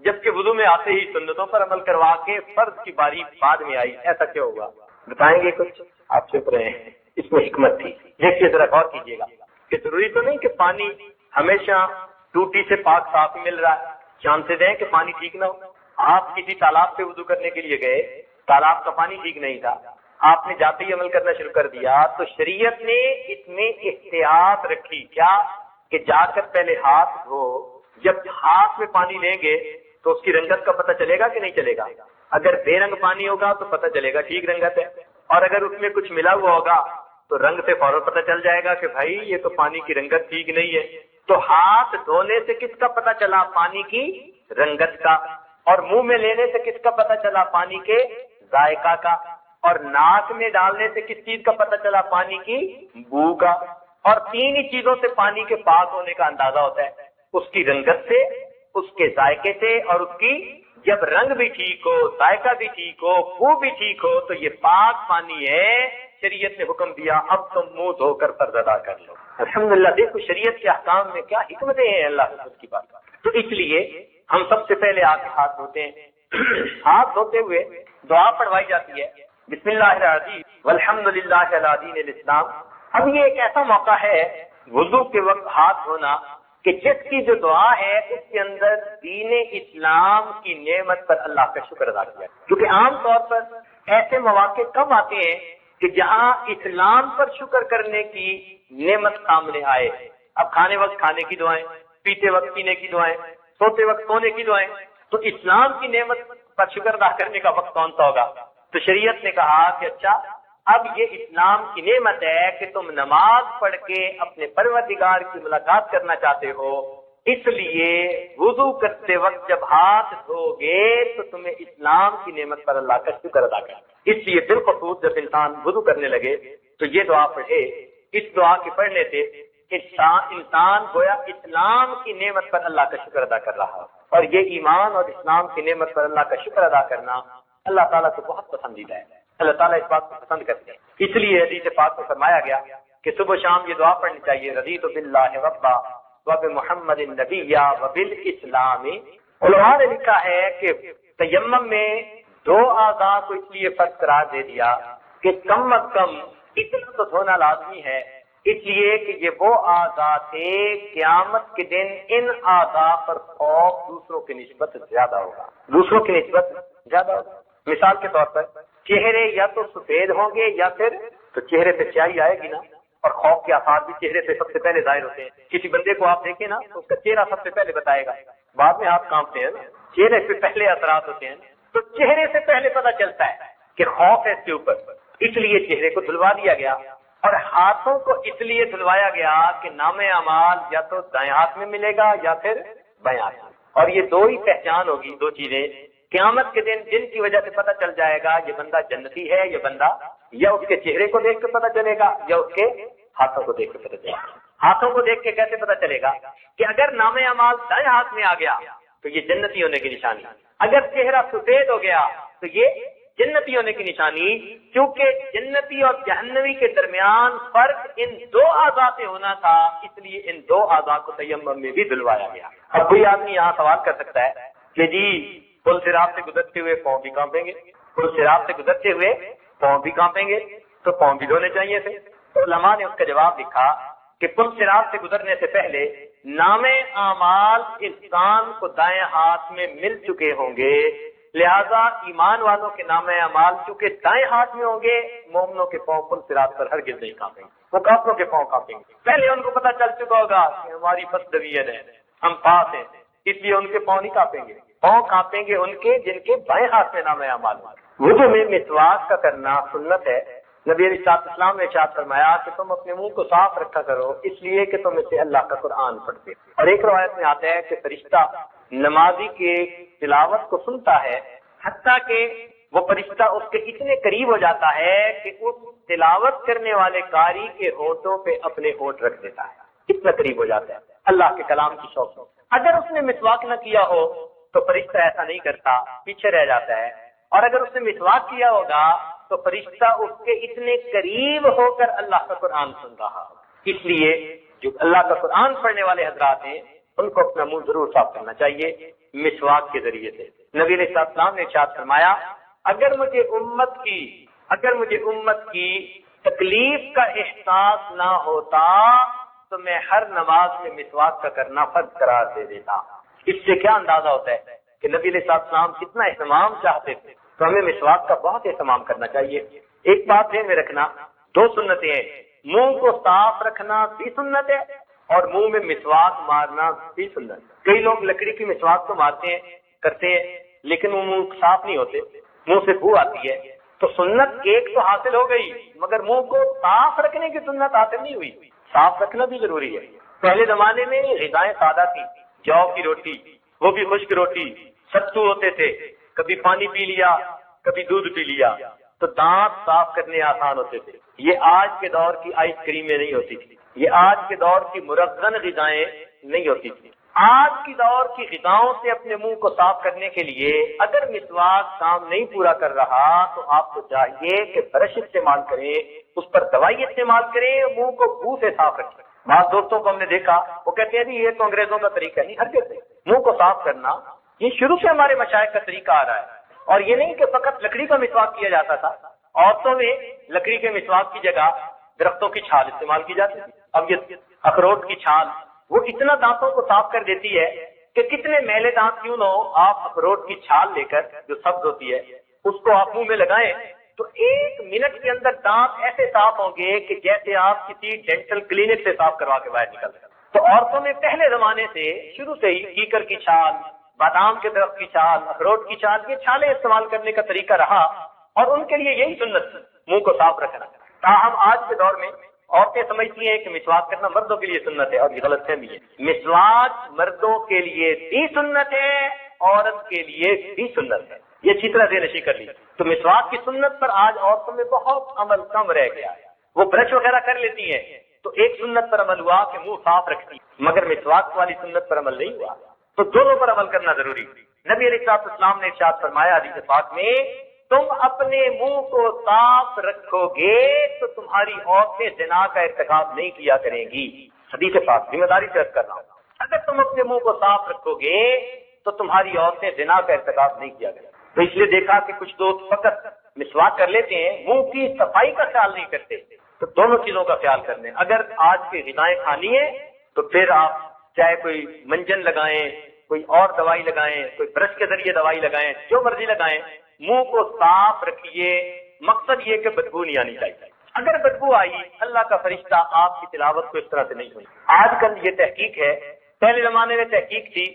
جبکہ وضو میں آتے ہی سنتوں پر عمل کروا کے فرض کی باری بعد میں آئی. ایسا کیا ہوگا؟ بتائیں گے کچھ؟ آپ چپ رہے ہیں. اس میں حکمت تھی. دیکھیے ذرا غور کیجیے گا کہ ضروری تو نہیں کہ پانی ہمیشہ ٹوٹی سے پاک صاف ہی مل رہا ہے. چانسز ہیں کہ پانی ٹھیک نہ ہو. آپ کسی تالاب سے وضو کرنے کے لیے گئے, تالاب کا پانی ٹھیک نہیں تھا, آپ نے جاتے ہی عمل کرنا شروع کر دیا, تو شریعت نے اس میں احتیاط رکھی. کیا؟ کہ جا کر پہلے ہاتھ دھو. جب ہاتھ میں پانی لیں گے تو اس کی رنگت کا پتہ چلے گا کہ نہیں چلے گا؟ اگر بے رنگ پانی ہوگا تو پتہ چلے گا ٹھیک رنگت ہے, اور اگر اس میں کچھ ملا ہوا ہوگا تو رنگ سے فوراً پتہ چل جائے گا کہ بھائی یہ تو پانی کی رنگت ٹھیک نہیں ہے. تو ہاتھ دھونے سے کس کا پتہ چلا؟ پانی کی رنگت کا. اور منہ میں لینے سے کس کا پتہ چلا؟ پانی کے ذائقہ کا. اور ناک میں ڈالنے سے کس چیز کا پتہ چلا؟ پانی کی بو کا. اور تین ہی چیزوں سے پانی کے پاک ہونے کا اندازہ ہوتا ہے, اس کی رنگت سے, اس کے ذائقے سے, اور اس کی جب رنگ بھی ٹھیک ہو, ذائقہ بھی ٹھیک ہو, بو بھی ٹھیک ہو, تو یہ پاک پانی ہے. شریعت نے حکم دیا اب تم منہ دھو کر فرض ادا کر لو. الحمدللہ. دیکھو شریعت کے احکام میں کیا حکمتیں ہیں اللہ کی بات. تو اس لیے ہم سب سے پہلے آ کے ہاتھ دھوتے ہیں. ہاتھ دھوتے ہوئے دعا پڑھوائی جاتی ہے, بسم اللہ الرحمن والحمد للہ علی دین الاسلام. اب یہ ایک ایسا موقع ہے وضو کے وقت ہاتھ دھونا کہ جس کی جو دعا ہے اس کے اندر دین اسلام کی نعمت پر اللہ کا شکر ادا کیا. کیونکہ عام طور پر ایسے مواقع کم آتے ہیں کہ جہاں اسلام پر شکر کرنے کی نعمت سامنے آئے. اب کھانے وقت کھانے کی دعائیں, پیتے وقت پینے کی دعائیں, سوتے وقت سونے کی دعائیں, تو اسلام کی نعمت پر شکر ادا کرنے کا وقت کون سا ہوگا؟ تو شریعت نے کہا کہ اچھا اب یہ اسلام کی نعمت ہے کہ تم نماز پڑھ کے اپنے پروردگار کی ملاقات کرنا چاہتے ہو, اس لیے وضو کرتے وقت جب ہاتھ دھو گے تو تمہیں اسلام کی نعمت پر اللہ کا شکر ادا کرنا. اس لیے بالخصوص جب انسان وضو کرنے لگے تو یہ دعا پڑھے. اس دعا کے پڑھنے سے انسان گویا اسلام کی نعمت پر اللہ کا شکر ادا کر رہا, اور یہ ایمان اور اسلام کی نعمت پر اللہ کا شکر ادا کرنا اللہ تعالیٰ کو بہت پسندیدہ ہے. اللہ تعالیٰ اس بات کو پسند کرتے ہیں. اس لیے حدیث پاک میں فرمایا گیا کہ صبح شام یہ دعا پڑھنی چاہیے, رضیت باللہ ربا وبمحمد النبی وبالاسلام. علماء نے لکھا ہے کہ تیمم میں دو اعضاء کو اس لیے فرض قرار دے دیا کہ کم از کم اتنا تو دھونا لازمی ہے, اس لیے کہ یہ وہ اعضاء تھے قیامت کے دن ان اعضاء پر خوف دوسروں کی نسبت زیادہ ہوگا, دوسروں کی نسبت زیادہ ہوگا. مثال کے طور پر چہرے یا تو سفید ہوں گے یا پھر تو چہرے پہ سیاہی آئے گی نا, اور خوف کے آثار بھی چہرے سے سب سے پہلے ظاہر ہوتے ہیں. کسی بندے کو آپ دیکھیں نا تو اس کا چہرہ سب سے پہلے بتائے گا, بعد میں آپ کانپتے ہیں نا, چہرے پہ پہلے اثرات ہوتے ہیں. تو چہرے سے پہلے پتہ چلتا ہے کہ خوف ہے اس کے اوپر, اس لیے چہرے کو دھلوا دیا گیا. اور ہاتھوں کو اس لیے دھلوایا گیا کہ نام اعمال یا تو دائیں ہاتھ میں ملے گا یا پھر بائیں ہاتھ میں, اور یہ دو ہی پہچان ہوگی, دو چیزیں قیامت کے دن جن کی وجہ سے پتہ چل جائے گا یہ بندہ جنتی ہے, یہ بندہ یا اس کے چہرے کو دیکھ کے پتہ چلے گا یا اس کے ہاتھوں کو دیکھ کے پتہ چلے گا. ہاتھوں کو دیکھ کے کیسے پتہ چلے گا کہ اگر نام اعمال دائیں ہاتھ میں آ گیا تو یہ جنتی ہونے کی نشانی, اگر چہرہ سفید ہو گیا تو یہ جنتی ہونے کی نشانی, کیونکہ جنتی اور جہنمی کے درمیان فرق ان دو اعضاء سے ہونا تھا, اس لیے ان دو اعضاء کو تیمم میں بھی دھلوایا گیا. اب کوئی آدمی یہاں سوال کر سکتا ہے کہ جی پل صراط سے گزرتے ہوئے پاؤں بھی کانپیں گے, پل صراط سے گزرتے ہوئے پاؤں بھی کانپیں گے, تو پاؤں بھی دھونے چاہیے تھے. تو علماء نے اس کا جواب لکھا کہ پل صراط سے گزرنے سے پہلے نام اعمال انسان کو دائیں ہاتھ میں مل چکے ہوں گے, لہذا ایمان والوں کے نام اعمال چونکہ دائیں ہاتھ میں ہوں گے، مومنوں کے پاؤں پل صراط پر ہرگز نہیں کانپیں گے، وہ کافروں کے پاؤں کانپیں گے۔ پہلے ان کو پتہ چل چکا ہوگا کہ ہماری فسدویت ہے، ہم پاس ہیں، اس لیے ان کے پاؤں نہیں کانپیں گے، پاؤں کانپیں گے ان کے جن کے بائیں ہاتھ میں نام اعمال ہوں۔ وضو میں مسواک کا کرنا سنت ہے۔ نبی علیہ الصلوۃ والسلام نے ارشاد فرمایا کہ تم اپنے منہ کو صاف رکھا کرو، اس لیے کہ تم اسے اللہ کا قرآن پڑھتے ہو۔ اور ایک روایت میں آتا ہے کہ فرشتہ نمازی کے تلاوت کو سنتا ہے، حتیٰ کہ وہ فرشتہ اس کے اتنے قریب ہو جاتا ہے کہ اس تلاوت کرنے والے قاری کے ہونٹوں پہ اپنے ہونٹ رکھ دیتا ہے، اتنا قریب ہو جاتا ہے اللہ کے کلام کی شوق میں۔ اگر اس نے مسواک نہ کیا ہو تو فرشتہ ایسا نہیں کرتا، پیچھے رہ جاتا ہے، اور اگر اس نے مسواک کیا ہوگا تو فرشتہ اس کے اتنے قریب ہو کر اللہ کا قرآن سن رہا ہو۔ اس لیے جو اللہ کا قرآن پڑھنے والے حضرات ہیں ان کو اپنا منہ ضرور صاف کرنا چاہیے مسواک کے ذریعے سے۔ نبی علیہ السلام نے ارشاد فرمایا اگر مجھے امت کی تکلیف کا احساس نہ ہوتا تو میں ہر نماز میں مسواک کا کرنا فرض قرار دے دیتا۔ اس سے کیا اندازہ ہوتا ہے کہ نبی علیہ السلام کتنا اہتمام چاہتے تھے، تو ہمیں مسواک کا بہت اہتمام کرنا چاہیے۔ ایک بات ذہن میں رکھنا، دو سنتیں ہیں، منہ کو صاف رکھنا بھی سنت ہے اور منہ میں مسواک مارنا بھی سنت ہے۔ کئی لوگ لکڑی کی مسواک تو مارتے ہیں، کرتے ہیں، لیکن وہ منہ صاف نہیں ہوتے، منہ سے بو آتی ہے۔ تو سنت ایک تو حاصل ہو گئی، مگر منہ کو صاف رکھنے کی سنت حاصل نہیں ہوئی۔ صاف رکھنا بھی ضروری ہے۔ پہلے زمانے میں غذائیں سادہ تھی، جو کی روٹی، وہ بھی خشک روٹی، ستو ہوتے تھے، کبھی پانی پی لیا کبھی دودھ پی لیا، تو دانت صاف کرنے آسان ہوتے تھے۔ یہ آج کے دور کی آئس کریمیں نہیں ہوتی تھی، یہ آج کے دور کی مرغن غذائیں نہیں ہوتی تھی۔ آج کی دور کی غذاؤں سے اپنے منہ کو صاف کرنے کے لیے اگر مسواک کام نہیں پورا کر رہا تو آپ کو چاہیے کہ برش استعمال کریں، اس پر دوائی استعمال کریں، منہ کو بو سے صاف رکھیں۔ بعض دوستوں کو ہم نے دیکھا وہ کہتے ہیں جی یہ تو انگریزوں کا طریقہ نہیں، ہرگز نہیں۔ منہ کو صاف کرنا یہ شروع سے ہمارے مشائخ کا طریقہ آ رہا ہے، اور یہ نہیں کہ فقط لکڑی کا مسواک کیا جاتا تھا، عورتوں میں لکڑی کے مسواک کی جگہ درختوں کی چھال استعمال کی جاتی تھی۔ اب یہ اخروٹ کی چھال وہ اتنا دانتوں کو صاف کر دیتی ہے کہ کتنے میلے دانت کیوں نہ ہو، آپ اخروٹ کی چھال لے کر جو سبز ہوتی ہے اس کو آپ منہ میں لگائیں تو 1 منٹ کے اندر دانت ایسے صاف ہوں گے کہ جیسے آپ کسی ڈینٹل کلینک سے صاف کروا کے باہر نکل رہے۔ تو عورتوں میں پہلے زمانے سے شروع سے ہی کیکر کی چھال، بادام کے درخت کی چھال، اخروٹ کی چھال، یہ چھالیں استعمال کرنے کا طریقہ رہا اور ان کے لیے یہی سنت تھی، منہ کو صاف رکھنا۔ تاہم آج کے دور میں عورتیں سمجھتی ہیں کہ مسواک کرنا مردوں کے لیے سنت ہے، اور یہ غلط فہمی ہے۔ مسواک مردوں کے لیے بھی سنت ہے، عورت کے لیے بھی سنت ہے، یہ اچھی طرح ذہن نشین کر لی۔ تو مسواک کی سنت پر آج عورتوں میں بہت عمل کم رہ گیا ہے، وہ برش وغیرہ کر لیتی ہیں تو ایک سنت پر عمل ہوا کہ منہ صاف رکھتی، مگر مسواک والی سنت پر عمل نہیں ہوا، تو دونوں پر عمل کرنا ضروری۔ نبی علیہ السلام نے ارشاد فرمایا حدیث پاک میں تم اپنے منہ کو صاف رکھو گے تو تمہاری عورتیں زنا کا ارتکاب نہیں کیا کریں گی۔ حدیث پاک ذمہ داری سے عرض کر رہا ہوں، اگر تم اپنے منہ کو صاف رکھو گے تو تمہاری عورتیں زنا کا ارتکاب نہیں کیا کریں گی۔ تو اس لیے دیکھا کہ کچھ دوست فقط مسواک کر لیتے ہیں، منہ کی صفائی کا خیال نہیں کرتے، تو دونوں چیزوں کا خیال کر لیں۔ اگر آج کی غذائیں کھانی ہے تو پھر آپ چاہے کوئی منجن لگائیں، کوئی اور دوائی لگائیں، کوئی برش کے ذریعے دوائی لگائیں، جو مرضی لگائیں، منہ کو صاف رکھیے۔ مقصد یہ کہ بدبو نہیں آنی چاہیے۔ اگر بدبو آئی، اللہ کا فرشتہ آپ کی تلاوت کو اس طرح سے نہیں ہوئی۔ آج کل یہ تحقیق ہے، پہلے زمانے میں تحقیق تھی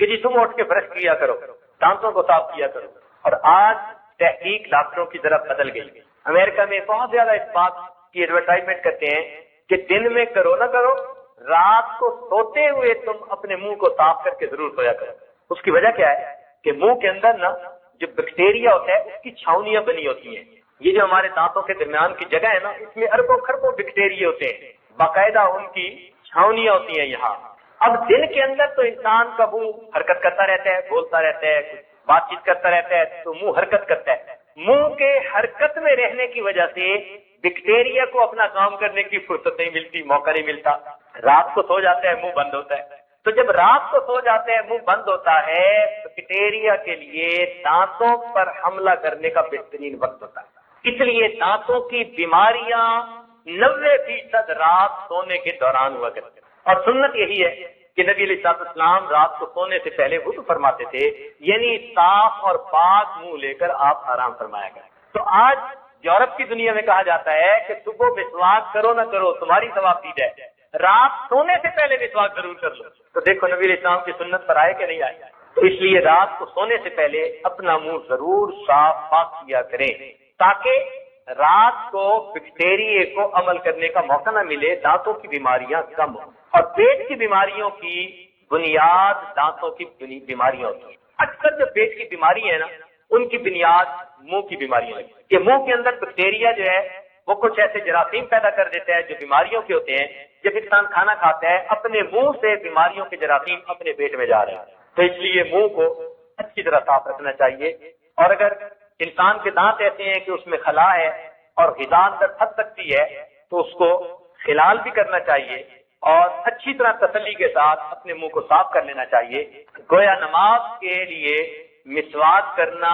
کہ جی صبح اٹھ کے برش کیا کرو، دانتوں کو صاف کیا کرو، اور آج تحقیق ڈاکٹروں کی طرف بدل گئی۔ امریکہ میں بہت زیادہ اس بات کی ایڈورٹائزمنٹ کرتے ہیں کہ دن میں کرو نہ کرو، رات کو سوتے ہوئے تم اپنے منہ کو صاف کر کے ضرور سویا کرو۔ اس کی وجہ کیا ہے کہ منہ کے اندر نا جو بیکٹیریا ہوتا ہے اس کی چھاؤنیاں بنی ہوتی ہیں، یہ جو ہمارے دانتوں کے درمیان کی جگہ ہے نا، اس میں اربوں خربوں بیکٹیریا ہوتے ہیں، باقاعدہ ان کی چھاؤنیاں ہوتی ہیں یہاں۔ اب دن کے اندر تو انسان کا منہ حرکت کرتا رہتا ہے، بولتا رہتا ہے، بات چیت کرتا رہتا ہے، تو منہ حرکت کرتا ہے۔ منہ کے حرکت میں رہنے کی وجہ سے بیکٹیریا کو اپنا کام کرنے کی فرصت نہیں ملتی، موقع نہیں ملتا، رات کو سو جاتا ہے، منہ بند ہوتا ہے۔ تو جب رات کو سو جاتے ہیں، منہ بند ہوتا ہے، بیکٹیریا کے لیے دانتوں پر حملہ کرنے کا بہترین وقت ہوتا ہے۔ اس لیے دانتوں کی بیماریاں 90% رات سونے کے دوران ہوا کرتی ہیں، اور سنت یہی ہے کہ نبی علیہ السلام رات کو سونے سے پہلے وضو فرماتے تھے، یعنی صاف اور پاک منہ لے کر آپ آرام فرمایا کریں۔ تو آج یورپ کی دنیا میں کہا جاتا ہے کہ صبح مسواک کرو نہ کرو تمہاری ثواب دید ہے، رات سونے سے پہلے مسواک ضرور کر لو۔ تو دیکھو نبی علیہ السلام کی سنت پر آئے کہ نہیں آئے؟ تو اس لیے رات کو سونے سے پہلے اپنا منہ ضرور صاف پاک کیا کریں، تاکہ رات کو بیکٹیریے کو عمل کرنے کا موقع نہ ملے، دانتوں کی بیماریاں کم ہوں۔ اور پیٹ کی بیماریوں کی بنیاد دانتوں کی بیماریاں ہوتی ہیں۔ اکثر جو پیٹ کی بیماری ہے نا، ان کی بنیاد منہ کی بیماریاں لگتی ہیں کہ منہ کے اندر بیکٹیریا جو ہے وہ کچھ ایسے جراثیم پیدا کر دیتا ہے جو بیماریوں کے ہوتے ہیں۔ جب انسان کھانا کھاتا ہے اپنے منہ سے بیماریوں کے جراثیم اپنے پیٹ میں جا رہے ہیں، تو اس لیے منہ کو اچھی طرح صاف رکھنا چاہیے۔ اور اگر انسان کے دانت ایسے ہیں کہ اس میں خلا ہے اور غذا اندر پھنس سکتی ہے تو اس کو خلال بھی کرنا چاہیے اور اچھی طرح تسلی کے ساتھ اپنے منہ کو صاف کر لینا چاہیے۔ گویا نماز کے لیے مسواک کرنا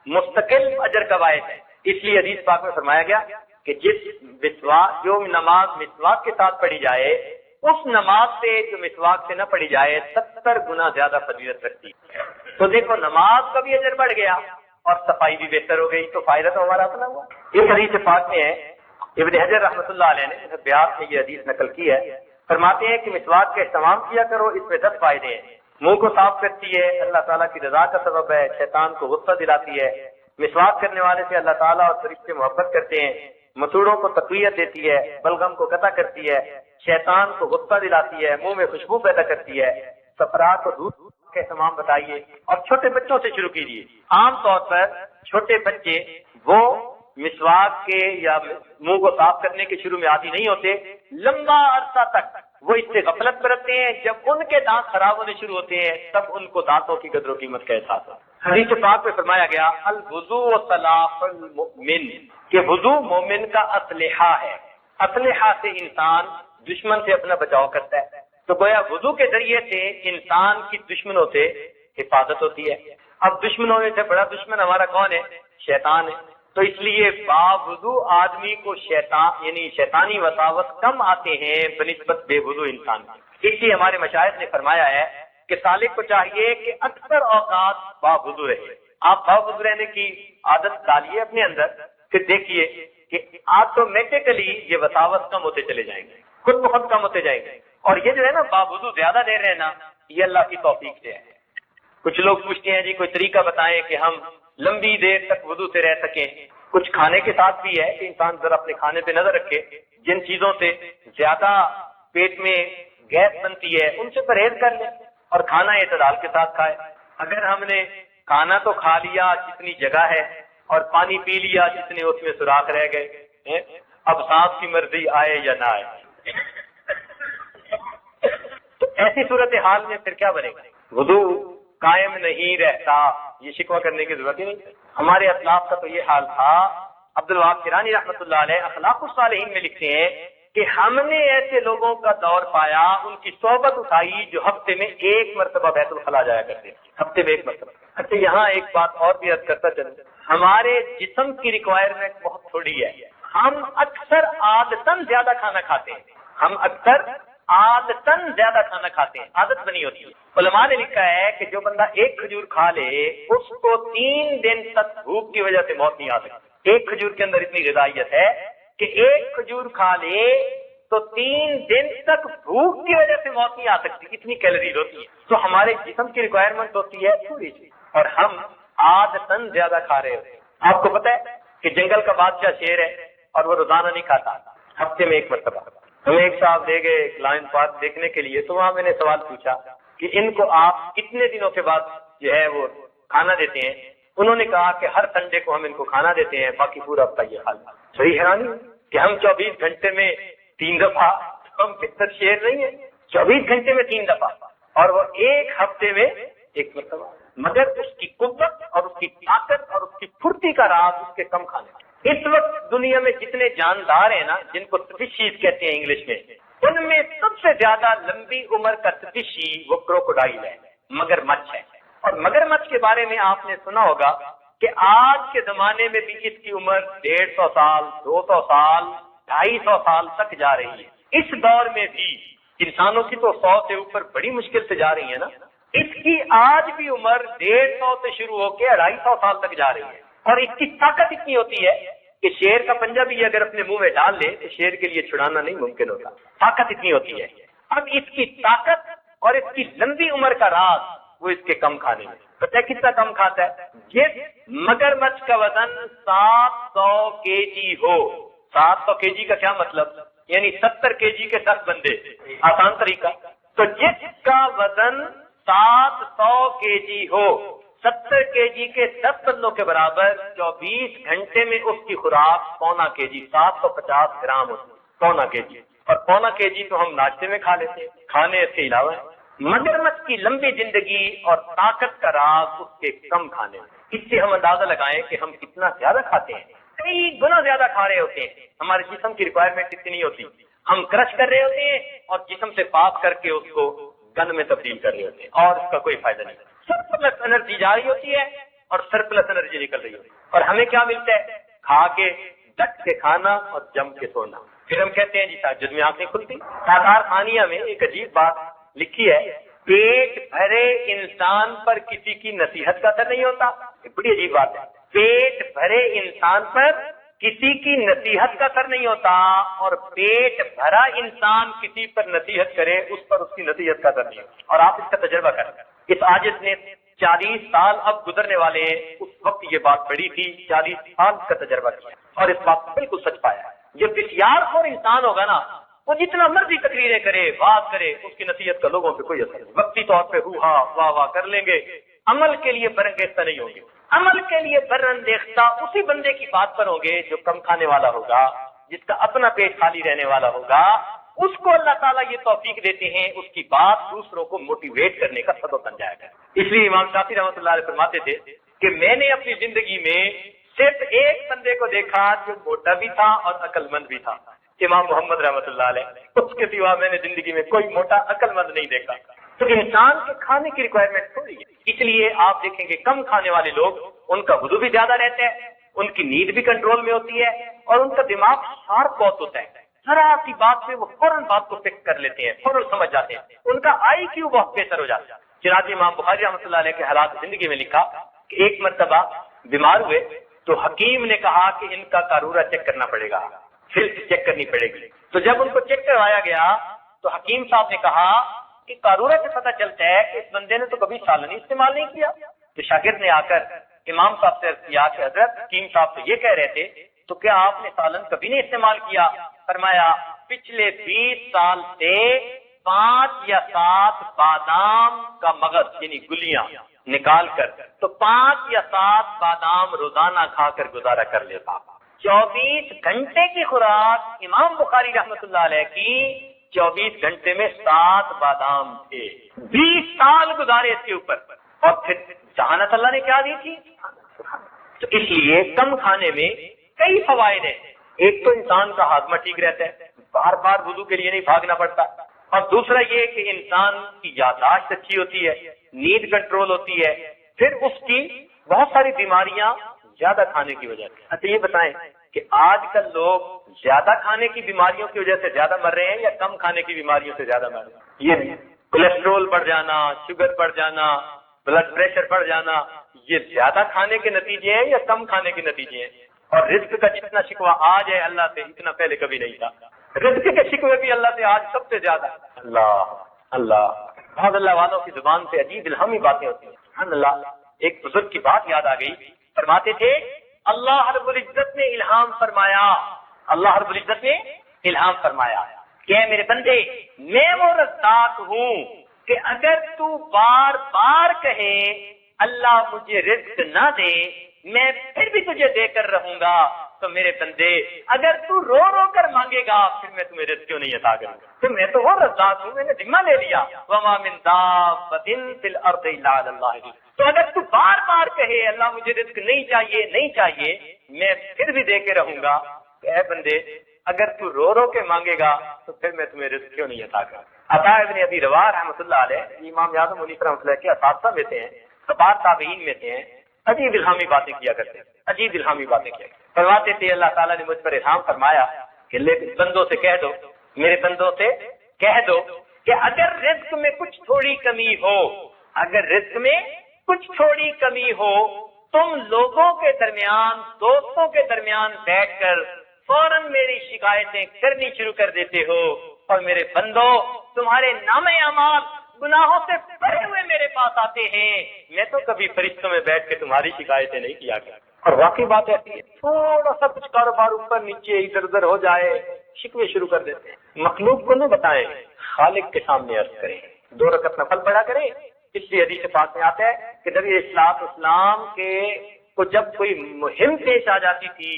مستقل اجر کا باعث ہے، اس لیے حدیث پاک میں فرمایا گیا کہ جو نماز مسواک کے ساتھ پڑھی جائے اس نماز سے جو مسواک سے نہ پڑھی جائے 70 گنا زیادہ فضیلت رکھتی ہے۔ تو دیکھو نماز کا بھی اجر بڑھ گیا اور صفائی بھی بہتر ہو گئی، تو فائدہ تو ہمارا اپنا ہوا۔ اس حدیث پاک میں ہے، ابن حجر رحمۃ اللہ علیہ نے بیان سے یہ حدیث نقل کی ہے، فرماتے ہیں کہ مسواک کا استعمال کیا کرو، اس میں 10 فائدے ہیں۔ منہ کو صاف کرتی ہے، اللہ تعالیٰ کی رضا کا سبب ہے، شیطان کو غصہ دلاتی ہے، مسواک کرنے والے سے اللہ تعالیٰ اور فرشتے محبت کرتے ہیں، مسوڑوں کو تقویت دیتی ہے، بلغم کو قطع کرتی ہے، شیطان کو غصہ دلاتی ہے، منہ میں خوشبو پیدا کرتی ہے، سفرا کو دودھ کا اہتمام بتائیے اور چھوٹے بچوں سے شروع کیجیے۔ عام طور پر چھوٹے بچے وہ مسواک کے یا منہ کو صاف کرنے کے شروع میں عادی نہیں ہوتے، لمبا عرصہ تک وہ اس سے غفلت برتتے ہیں، جب ان کے دانت خراب ہونے شروع ہوتے ہیں تب ان کو دانتوں کی قدر و قیمت کا احساس ہوتا ہے۔ حدیث پاک میں فرمایا گیا الوضو سلاح المؤمن، کہ وضو مومن کا اسلحہ ہے، اسلحہ سے انسان دشمن سے اپنا بچاؤ کرتا ہے۔ تو گویا وضو کے ذریعے سے انسان کی دشمنوں سے حفاظت ہوتی ہے۔ اب دشمنوں میں سے بڑا دشمن ہمارا کون ہے؟ شیطان ہے۔ تو اس لیے باوضو آدمی کو شیطان یعنی شیطانی وساوس کم آتے ہیں بنسبت بے وضو انسان کی۔ اس لیے ہمارے مشائخ نے فرمایا ہے کہ سالک کو چاہیے کہ اکثر اوقات باوضو رہے۔ آپ باوضو رہنے کی عادت ڈالیے اپنے اندر، پھر دیکھیے کہ آٹومیٹکلی یہ وساوس کم ہوتے چلے جائیں گے، خود بخود کم ہوتے جائیں گے۔ اور یہ جو ہے نا باوضو زیادہ دیر رہنا، یہ اللہ کی توفیق سے ہے۔ کچھ لوگ پوچھتے ہیں جی کوئی طریقہ بتائیں کہ ہم لمبی دیر تک وضو سے رہ سکیں۔ کچھ کھانے کے ساتھ بھی ہے کہ انسان ذرا اپنے کھانے پہ نظر رکھے، جن چیزوں سے زیادہ پیٹ میں گیس بنتی ہے ان سے پرہیز کر لیں اور کھانا اعتدال کے ساتھ کھائے۔ اگر ہم نے کھانا تو کھا لیا جتنی جگہ ہے اور پانی پی لیا جتنے اس میں سوراخ رہ گئے، اب سانس کی مرضی آئے یا نہ آئے، تو ایسی صورتحال میں پھر کیا بنے گا؟ وضو قائم نہیں رہتا، یہ شکوہ کرنے کی ضرورت ہی نہیں۔ ہمارے اسلاف کا تو یہ حال تھا۔ عبد الوہاب کرانی رحمۃ اللہ علیہ اخلاق الصالحین میں لکھتے ہیں کہ ہم نے ایسے لوگوں کا دور پایا، ان کی صحبت اٹھائی جو ہفتے میں 1 مرتبہ بیت الخلاء جایا کرتے ہیں، ہفتے میں 1 مرتبہ۔ اچھا یہاں ایک بات اور بھی عرض کرتا چلوں، ہمارے جسم کی ریکوائرمنٹ بہت تھوڑی ہے، ہم اکثر عادتاً زیادہ کھانا کھاتے ہیں، ہم اکثر عادتاً زیادہ کھانا کھاتے ہیں، عادت بنی ہوتی ہے۔ علماء نے لکھا ہے کہ جو بندہ 1 کھجور کھا لے اس کو 3 دن تک بھوک کی وجہ سے موت نہیں آ سکتی۔ 1 کھجور کے اندر اتنی غذائیت ہے کہ 1 کھجور کھا لے تو 3 دن تک بھوک کی وجہ سے موت نہیں آ سکتی، اتنی کیلوریز ہوتی ہے۔ تو ہمارے جسم کی ریکوائرمنٹ ہوتی ہے تھوڑی سی اور ہم عادتاً زیادہ کھا رہے ہوتے ہیں۔ آپ کو پتہ ہے کہ جنگل کا بادشاہ شیر ہے اور وہ روزانہ نہیں کھاتا، ہفتے میں 1 مرتبہ۔ ہمیں ایک صاحب لے گئے ایک لائن پارک دیکھنے کے لیے، تو وہاں میں نے سوال پوچھا کہ ان کو آپ کتنے دنوں کے بعد جو ہے وہ کھانا دیتے ہیں؟ انہوں نے کہا کہ ہر سنڈے کو ہم ان کو کھانا دیتے ہیں، باقی پورا ہفتہ یہ کھانا۔ صحیح حیرانی کہ ہم 24 گھنٹے میں 3 دفعہ، ہم بہتر شیر نہیں ہے، 24 گھنٹے میں 3 دفعہ اور وہ 1 ہفتے میں 1 مرتبہ۔ مگر اس کی قوت اور اس کی طاقت اور اس کی پھرتی کا راز اس کے کم کھانے۔ اس وقت دنیا میں جتنے جاندار ہیں نا، جن کو سپیشیز کہتے ہیں انگلش میں، ان میں سب سے زیادہ لمبی عمر کا سپیشی وہ کروکوڈائل ہے، مگر مچھ ہے۔ اور مگر مچھ کے بارے میں آپ نے سنا ہوگا کہ آج کے زمانے میں بھی اس کی عمر 150 سال، 200 سال، 250 سال تک جا رہی ہے۔ اس دور میں بھی انسانوں کی تو 100 سے اوپر بڑی مشکل سے جا رہی ہے نا، اس کی آج بھی عمر 150 سے شروع ہو کے 250 سال تک جا رہی ہے، اور اس کی طاقت اتنی ہوتی ہے کہ شیر کا پنجہ بھی اگر اپنے منہ میں ڈال لے تو شیر کے لیے چھڑانا نہیں ممکن ہوتا، طاقت اتنی ہوتی ہے۔ اب اس کی طاقت اور اس کی لمبی عمر کا راز وہ اس کے کم کھانے میں، پتہ ہے کتنا کم کھاتا ہے؟ جس مگرمچھ کا وزن 700 kg ہو، 700 kg کا کیا مطلب؟ یعنی 70 kg کے 10 بندے، آسان طریقہ، تو جس کا وزن 700 kg ہو، 70 kg کے 10 بندوں کے برابر 24 گھنٹے میں اس کی خوراک پونا kg، 750 گرام ہوتی ہے، پونا kg، اور پونا kg تو ہم ناشتے میں کھا لیتے ہیں، کھانے اس کے علاوہ۔ مگرمچھ کی لمبی زندگی اور طاقت کا راز اس کے کم کھانے میں۔ اس سے ہم اندازہ لگائیں کہ ہم کتنا زیادہ کھاتے ہیں، کئی گنا زیادہ کھا رہے ہوتے ہیں، ہمارے جسم کی ریکوائرمنٹ اتنی ہوتی، ہم کرش کر رہے ہوتے ہیں اور جسم سے پاس کر کے اس کو گند میں تبدیل کر رہے ہوتے ہیں، اور اس کا کوئی فائدہ نہیں۔ سرپلس انرجی جا رہی ہوتی ہے اور سرپلس انرجی نکل رہی ہوتی ہے، اور ہمیں کیا ملتا ہے؟ کھا کے ڈٹ کے کھانا اور جم کے سونا۔ پھر ہم کہتے ہیں جی تہجد میں آنکھیں کھلتی۔ سادار خانیہ میں ایک عجیب بات لکھی ہے، پیٹ بھرے انسان پر کسی کی نصیحت کا اثر نہیں ہوتا۔ یہ بڑی عجیب بات ہے، پیٹ بھرے انسان پر کسی کی نصیحت کا اثر نہیں ہوتا، اور پیٹ بھرا انسان کسی پر نصیحت کرے اس پر اس کی نصیحت کا اثر نہیں ہوتا۔ اور آپ اس کا تجربہ کریں، اس عاجز نے 40 سال اب گزرنے والے ہیں، اس وقت یہ بات پڑی تھی، 40 سال کا تجربہ کیا اور اس بات کو بالکل سچ پایا۔ جو بسیار خور انسان ہوگا نا، وہ جتنا مرضی تقریریں کرے، بات کرے، اس کی نصیحت کا لوگوں پہ کوئی اثر نہیں، وقتی طور پہ ہو ہاں واہ واہ کر لیں گے، عمل کے لیے برانگیختہ نہیں ہوں گے۔ عمل کے لیے برانگیختہ اسی بندے کی بات پر ہوں گے جو کم کھانے والا ہوگا، جس کا اپنا پیٹ خالی رہنے والا ہوگا، اس کو اللہ تعالیٰ یہ توفیق دیتے ہیں، اس کی بات دوسروں کو موٹیویٹ کرنے کا سبب بن جائے گا۔ اس لیے امام شافعی رحمۃ اللہ علیہ فرماتے تھے کہ میں نے اپنی زندگی میں صرف ایک بندے کو دیکھا جو موٹا بھی تھا اور عقل مند بھی تھا، امام محمد رحمۃ اللہ علیہ، اس کے سوا میں نے زندگی میں کوئی موٹا عقل مند نہیں دیکھا۔ تو انسان کے کھانے کی ریکوائرمنٹ تھوڑی ہے، اس لیے آپ دیکھیں گے کم کھانے والے لوگ، ان کا وضو بھی زیادہ رہتا ہے، ان کی نیند بھی کنٹرول میں ہوتی ہے، اور ان کا دماغ شارپ بہت ہوتا ہے، ذرا سی بات پہ وہ فوراً بات کو فکر کر لیتے ہیں، فوراً سمجھ جاتے ہیں، ان کا آئی کیو بہت بہتر ہو جاتا ہے۔ چنانچہ امام بخاری رحمۃ اللہ علیہ کے حالات زندگی میں لکھا کہ ایک مرتبہ بیمار ہوئے تو حکیم نے کہا کہ ان کا قارورہ چیک کرنا پڑے گا، فلس چیک کرنی پڑے گی۔ تو جب ان کو چیک کروایا گیا تو حکیم صاحب نے کہا کہ قارورہ سے پتہ چلتا ہے کہ اس بندے نے تو کبھی سالن ہی استعمال نہیں کیا۔ تو شاگرد نے آ کر امام صاحب سے عرض کیا کہ حضرت حکیم صاحب تو یہ کہہ رہے تھے، تو کیا آپ نے سالن کبھی نہیں استعمال کیا؟ فرمایا پچھلے 20 سال سے 5 یا 7 بادام کا مغز یعنی گلیاں نکال کر تو 5 یا 7 بادام روزانہ کھا کر گزارا کر لیتا۔ 24 گھنٹے کی خوراک امام بخاری رحمۃ اللہ علیہ کی 24 گھنٹے میں 7 بادام تھے، 20 سال گزارے اس کے اوپر، اور پھر ذہانت اللہ نے کیا دی تھی۔ تو اس لیے کم کھانے میں کئی فوائد ہیں، ایک تو انسان کا ہاضمہ ٹھیک رہتا ہے، بار بار وضو کے لیے نہیں بھاگنا پڑتا، اور دوسرا یہ کہ انسان کی یادداشت اچھی ہوتی ہے، نیند کنٹرول ہوتی ہے، پھر اس کی بہت ساری بیماریاں زیادہ کھانے کی وجہ سے۔ اچھا یہ بتائیں کہ آج کل لوگ زیادہ کھانے کی بیماریوں کی وجہ سے زیادہ مر رہے ہیں یا کم کھانے کی بیماریوں سے زیادہ مر رہے ہیں؟ یہ کولیسٹرول بڑھ جانا، شوگر بڑھ جانا، بلڈ پریشر بڑھ جانا، یہ زیادہ کھانے کے نتیجے ہیں یا کم کھانے کے نتیجے ہیں؟ اور رزق کا جتنا شکوہ آج ہے اللہ سے، اتنا پہلے کبھی نہیں تھا۔ رزق کے شکوے بھی اللہ سے آج سب سے زیادہ۔ اللہ اللہ، بہت اللہ والوں کی زبان سے عجیب الہامی باتیں ہوتی ہیں، سبحان اللہ۔ ایک بزرگ کی بات یاد آ گئی، فرماتے تھے اللہ رب العزت نے الہام فرمایا، اللہ رب العزت نے الہام فرمایا کہ اے میرے بندے، میں وہ رزاق ہوں کہ اگر تو بار بار کہے اللہ مجھے رزق نہ دے میں پھر بھی تجھے دے کر رہوں گا، تو میرے بندے اگر تو رو رو کر مانگے گا پھر میں تمہیں رزق کیوں نہیں عطا کروں گا؟ تو میں تو وہ رزاق ہوں، میں نے ذمہ لے لیا، وما من دابۃ فی الارض الا علی اللہ رزقها۔ تو اگر تو بار بار کہے اللہ مجھے رزق نہیں چاہیے نہیں چاہیے، میں پھر بھی دے کے رہوں گا، تو اے بندے اگر تو رو رو کے مانگے گا تو پھر میں تمہیں رزق کیوں نہیں عطا کروں؟ عطا ابن ابی رواح رحمۃ اللہ علیہ امام اعظم ابو حنیفہ رحمۃ اللہ کے اساتذہ میں سے ہیں، کبار تابعین میں سے ہیں، عجیب الہامی باتیں کیا کرتے ہیں، عجیب الہامی باتیں کیا فرماتے تھے اللہ تعالیٰ نے مجھ پر الہام فرمایا کہ بندوں سے کہہ دو، میرے بندوں سے کہہ دو کہ اگر رزق میں کچھ تھوڑی کمی ہو، اگر رزق میں کچھ تھوڑی کمی ہو، تم لوگوں کے درمیان، دوستوں کے درمیان بیٹھ کر فوراً میری شکایتیں کرنی شروع کر دیتے ہو، اور میرے بندو تمہارے نامہ اعمال گناہوں سے بھرے ہوئے میرے پاس آتے ہیں، میں تو کبھی فرشتوں میں بیٹھ کے تمہاری شکایتیں نہیں کیا کرتا۔ اور واقعی بات ایسی ہے، تھوڑا سا کچھ کاروبار اوپر نیچے ادھر ادھر ہو جائے، شکوے شروع کر دیتے ہیں۔ مخلوق کو نہ بتائیں، خالق کے سامنے عرض کریں، 2 رکعت نفل پڑھا کریں۔ اس لیے حدیث پاک میں آتا ہے کہ نبی اسلام کے کو جب کوئی مہم پیش آ جاتی تھی،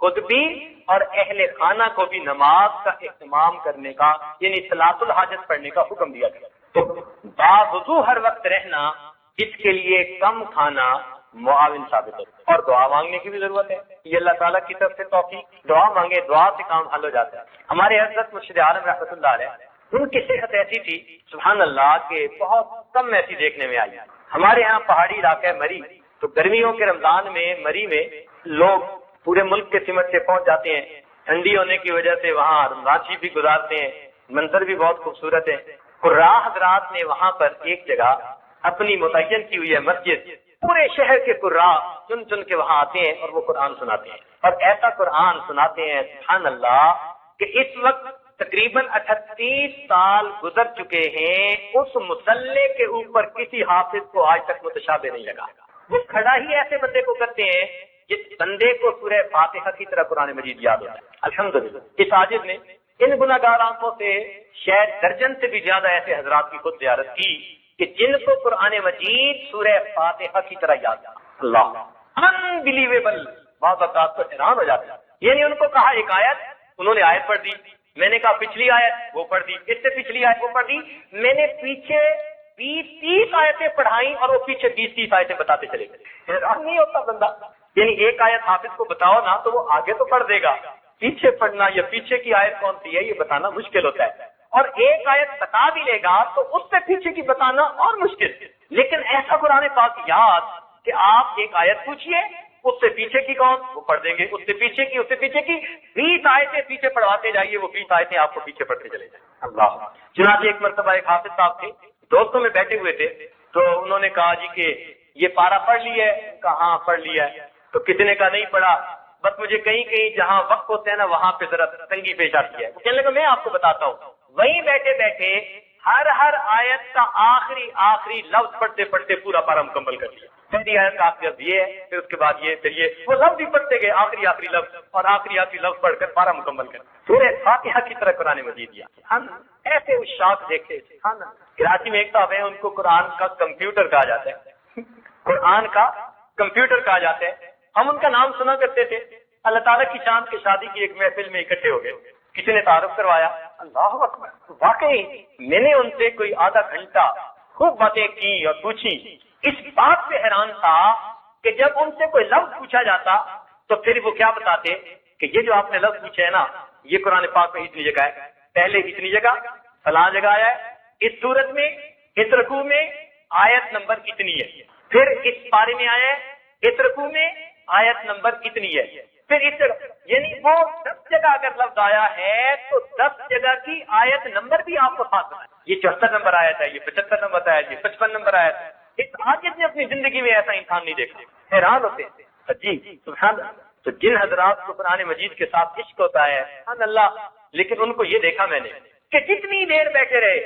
خود بھی اور اہل خانہ کو بھی نماز کا اہتمام کرنے کا، یعنی صلاۃ الحاجت پڑھنے کا حکم دیا گیا۔ تو باوضو ہر وقت رہنا، اس کے لیے کم کھانا معاون ثابت ہوتا ہے، اور دعا مانگنے کی بھی ضرورت ہے۔ یہ اللہ تعالیٰ کی طرف سے توفیق، دعا مانگے، دعا سے کام حل ہو جاتا ہے۔ ہمارے حضرت مرشد عالم رحمۃ اللہ علیہ، ان کی صحت ایسی تھی سبحان اللہ کہ بہت کم ایسی دیکھنے میں آئی۔ ہمارے ہاں پہاڑی علاقہ ہے مری، تو گرمیوں کے رمضان میں مری میں لوگ پورے ملک کے سمت سے پہنچ جاتے ہیں، ٹھنڈی ہونے کی وجہ سے وہاں رمضان شریف بھی گزارتے ہیں، منظر بھی بہت خوبصورت ہے۔ قراء حضرات نے وہاں پر ایک جگہ اپنی متعین کی ہوئی ہے مسجد، پورے شہر کے قراء چن چن کے وہاں آتے ہیں اور وہ قرآن سناتے ہیں، اور ایسا قرآن سناتے ہیں سبحان اللہ کہ اس وقت تقریباً 38 سال گزر چکے ہیں، اس مصلے کے اوپر کسی حافظ کو آج تک متشابہ نہیں لگا۔ وہ کھڑا ہی ایسے بندے کو کرتے ہیں جس بندے کو سورہ فاتحہ کی طرح قرآن مجید یاد ہوتا ہے۔ الحمدللہ اس عاجز نے ان گناہگار آنکھوں سے شاید درجن سے بھی زیادہ ایسے حضرات کی خود زیارت کی کہ جن کو قرآن مجید سورہ فاتحہ کی طرح یاد ہے۔ اللہ انبلیویبل، بعض اوقات تو حیران ہو جاتے ہیں۔ یعنی ان کو کہا ایک آیت، انہوں نے آیت پڑھ دی، میں نے کہا پچھلی آیت وہ پڑھ دی، اس سے پچھلی آیت وہ پڑھ دی، میں نے پیچھے 20-30 آیتیں پڑھائیں اور وہ پیچھے 20-30 آیتیں بتاتے چلے گئے۔ حیران نہیں ہوتا بندہ؟ یعنی ایک آیت حافظ کو بتاؤ نا تو وہ آگے تو پڑھ دے گا، پیچھے پڑھنا یا پیچھے کی آیت کون سی ہے یہ بتانا مشکل ہوتا ہے، اور ایک آیت بتا بھی لے گا تو اس سے پیچھے کی بتانا اور مشکل۔ لیکن ایسا قرآن پاک یاد کہ آپ ایک آیت پوچھیے، اس سے پیچھے کی کون وہ پڑھ دیں گے، اس سے پیچھے کی، اس سے پیچھے کی 20 آیتیں پیچھے پڑھواتے جائیے، وہ 20 آیتیں آپ کو پیچھے پڑھتے چلے جائیں۔ اللہ۔ چنانچہ ایک مرتبہ ایک حافظ صاحب تھے، دوستوں میں بیٹھے ہوئے تھے، تو انہوں نے کہا جی کہ یہ پارا پڑھ لیا ہے؟ کہاں پڑھ لیا ہے؟ تو کسی نے کہا نہیں پڑھا، بس مجھے کہیں کہیں جہاں وقت ہوتے ہیں نا وہاں پہ ذرا تنگی پیش آتی ہے۔ وہ کہنے لگا میں آپ کو بتاتا ہوں، وہیں بیٹھے بیٹھے ہر آیت کا آخری لفظ پڑھتے پڑھتے پورا پارا مکمل کر لیا۔ پہلی آیت کا آخری لفظ یہ ہے، پھر اس کے بعد یہ، پھر یہ، وہ لفظ ہی پڑھتے گئے، آخری لفظ اور آخری لفظ پڑھ کر پارا مکمل کر سورہ فاتحہ کی طرح قرآن مجید دیا۔ ہم ایسے اشاق دیکھتے تھے۔ کراچی میں ایک صاحب ہیں، ان کو قرآن کا کمپیوٹر کہا جاتا ہے، قرآن کا کمپیوٹر کہا جاتا ہے۔ ہم ان کا نام سنا کرتے تھے۔ اللہ تعالیٰ کی شان کے شادی کی ایک محفل میں اکٹھے ہو گئے، کسی نے تعارف کروایا، اللہ اکبر، واقعی میں نے ان سے کوئی آدھا گھنٹہ خوب باتیں کی اور پوچھی۔ اس بات سے حیران تھا کہ جب ان سے کوئی لفظ پوچھا جاتا تو پھر وہ کیا بتاتے کہ یہ جو آپ نے لفظ پوچھا ہے نا، یہ قرآن پاک میں اتنی جگہ ہے، پہلے اتنی جگہ فلاں جگہ آیا ہے، اس صورت میں، اس رکوع میں آیت نمبر اتنی ہے، پھر اس پارے میں آیا ہے، اس رکوع میں آیت نمبر اتنی ہے، پھر اس جگہ، یعنی وہ 10 جگہ اگر لفظ آیا ہے تو 10 جگہ کی آیت نمبر بھی آپ کو ساتھ ہے۔ یہ 74 نمبر آیت ہے، یہ 75 نمبر آیت ہے، یہ 55 نمبر آیت ہے۔ اس عاجز نے اپنی زندگی میں ایسا انسان نہیں دیکھا، حیران ہوتے ہیں۔ جی سبحان اللہ۔ تو جن حضرات کو قرآن مجید کے ساتھ عشق ہوتا ہے سبحان اللہ، لیکن ان کو یہ دیکھا میں نے کہ جتنی دیر بیٹھے رہے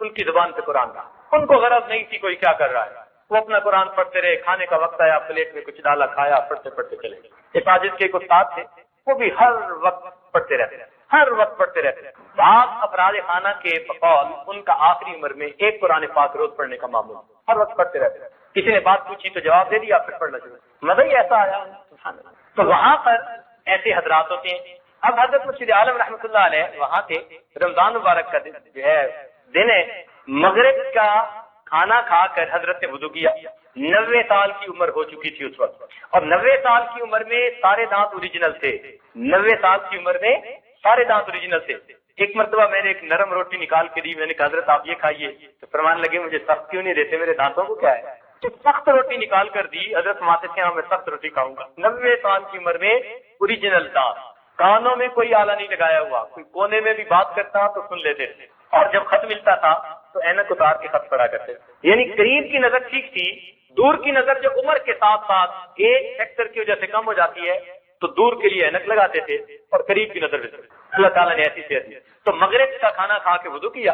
ان کی زبان پہ قرآن تھا، ان کو غرض نہیں تھی کوئی کیا کر رہا ہے، وہ اپنا قرآن پڑھتے رہے، کھانے کا وقت آیا پلیٹ میں کچھ ڈالا، کھایا، پڑھتے پڑھتے چلے گئے۔ اس عاجز کے ایک استاد تھے، وہ بھی ہر وقت پڑھتے رہتے، ہر وقت پڑھتے رہتے۔ بعض افراد خانہ کے بقول ان کا آخری عمر میں ایک قرآن پاک روز پڑھنے کا معمول، ہر وقت پڑھتے رہتے۔ کسی نے بات پوچھی تو جواب دے دیا، پھر پڑھنا شروع، مزہ ہی ایسا آیا۔ تو وہاں پر ایسے حضرات ہوتے ہیں۔ اب حضرت مرشد عالم رحمۃ اللہ علیہ وہاں تھے، رمضان مبارک کا جو ہے دن ہے، مغرب کا کھانا کھا کر حضرت نے وضو کیا۔ 90 سال کی عمر ہو چکی تھی اس وقت، اور 90 سال کی عمر میں سارے دانت اوریجنل تھے، 90 سال کی عمر میں سارے دانت اوریجنل تھے۔ ایک مرتبہ میں نے ایک نرم روٹی نکال کے دی، میں نے کہا حضرت آپ یہ کھائیے، تو فرمانے لگے مجھے سخت کیوں نہیں دیتے، میرے دانتوں کو کیا ہے؟ تو سخت روٹی نکال کر دی، حضرت فرماتے تھے ہاں میں سخت روٹی کھاؤں گا۔ 90 سال کی عمر میں اوریجنل دانت، کانوں میں کوئی آلہ نہیں لگایا ہوا، کوئی کونے میں بھی بات کرتا تو سن لیتے تھے، اور جب خط ملتا تھا تو اینک اتار کے خط پڑھا کرتے تھے. یعنی قریب کی نظر ٹھیک تھی، دور کی نظر جو عمر کے ساتھ ساتھ ایک فیکٹر کی وجہ سے کم ہو جاتی ہے تو دور کے لیے اینک لگاتے تھے اور قریب کی نظر بھی. اللہ تعالیٰ نے ایسی صحت دی. تو مغرب کا کھانا کھا کے وضو کیا،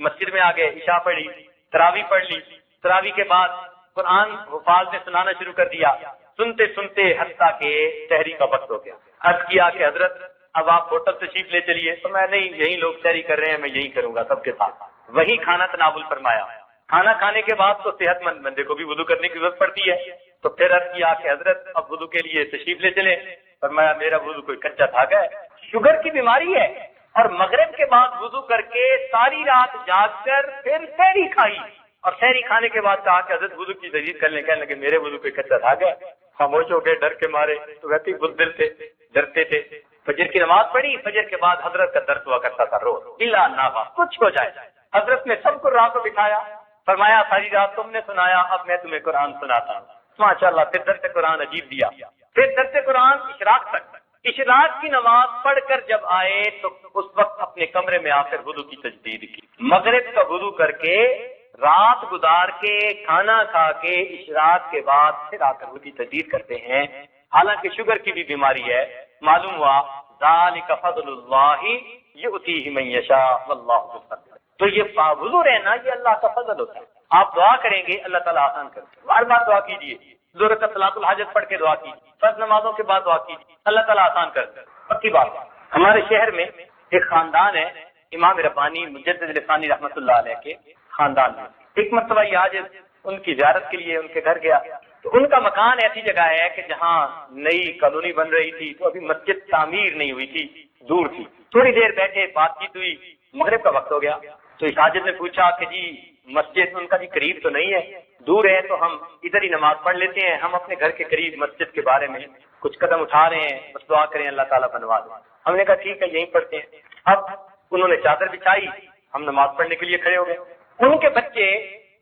مسجد میں آ گئے، عشاء پڑھی، تراویح پڑھ لی، تراویح کے بعد قرآن حفاظ نے سنانا شروع کر دیا، سنتے سنتے حتیٰ کہ سحری کا وقت ہو گیا. عرض کیا کہ حضرت اب آپ ہوٹل تشریف لے چلیے، تو میں نہیں، یہی لوگ سحری کر رہے ہیں، میں یہی کروں گا سب کے ساتھ. وہی کھانا تناول فرمایا. کھانا کھانے کے بعد تو صحت مند بندے کو بھی وضو کرنے کی ضرورت پڑتی ہے، تو پھر عرض کیا کہ حضرت اب وضو کے لیے تشریف لے چلیں. فرمایا میرا وضو کوئی کچا دھاگا ہے، شوگر کی بیماری ہے. اور مغرب کے بعد وضو کر کے ساری رات جاگ کر پھر سحری کھائی، اور سحری کھانے کے بعد کہا کہ حضرت وضو کی تجدید کر لیں. کہنے لگے میرے وضو کوئی کچا دھاگا ہے. خاموش ہو گئے ڈر کے مارے، تو ویسے ہی بزدل تھے، ڈرتے تھے. فجر کی نماز پڑھی، فجر کے بعد حضرت کا درس ہوا کرتا تھا روز، الا نافا کچھ ہو جائے. حضرت نے سب کو راہ کو بٹھایا، فرمایا ساری رات تم نے سنایا، اب میں تمہیں قرآن سناتا ہوں. ماشاءاللہ پھر درس قرآن عجیب دیا. پھر درس قرآن اشراق تک. اشراق کی نماز پڑھ کر جب آئے تو اس وقت اپنے کمرے میں آ کر وضو کی تجدید کی. مغرب کا وضو کر کے، رات گزار کے، کھانا کھا کے، اشراق کے بعد پھر آ کر وضو کی تجدید کرتے ہیں. حالانکہ شوگر کی بھی بیماری ہے. معلوم ہوا ذالک فضل اللہ یؤتیہ من یشاء واللہ ذو الفضل. تو یہ باوضو رہنا یہ اللہ کا فضل ہوتا ہے. آپ دعا کریں گے اللہ تعالیٰ آسان کرے. بار بار دعا کیجیے، ضرورت کا صلاۃ الحاجت پڑھ کے دعا کیجیے، فرض نمازوں کے بعد دعا کیجیے، اللہ تعالیٰ آسان کر دے. پکی بات. ہمارے شہر میں ایک خاندان ہے، امام ربانی مجدد لسانی رحمۃ اللہ علیہ کے خاندان میں. ایک مرتبہ یہ آج ان کی زیارت کے لیے ان کے گھر گیا، تو ان کا مکان ایسی جگہ ہے کہ جہاں نئی کالونی بن رہی تھی، تو ابھی مسجد تعمیر نہیں ہوئی تھی، دور تھی. تھوڑی دیر بیٹھے، بات چیت ہوئی، مغرب کا وقت ہو گیا. تو ساجد نے پوچھا کہ جی مسجد ان کا جی قریب تو نہیں ہے، دور ہے، تو ہم ادھر ہی نماز پڑھ لیتے ہیں. ہم اپنے گھر کے قریب مسجد کے بارے میں کچھ قدم اٹھا رہے ہیں، بس دعا کریں اللہ تعالیٰ بنوا دیں. ہم نے کہا ٹھیک ہے یہیں پڑھتے ہیں. اب انہوں نے چادر بچھائی، ہم نماز پڑھنے کے لیے کھڑے ہو گئے. ان کے بچے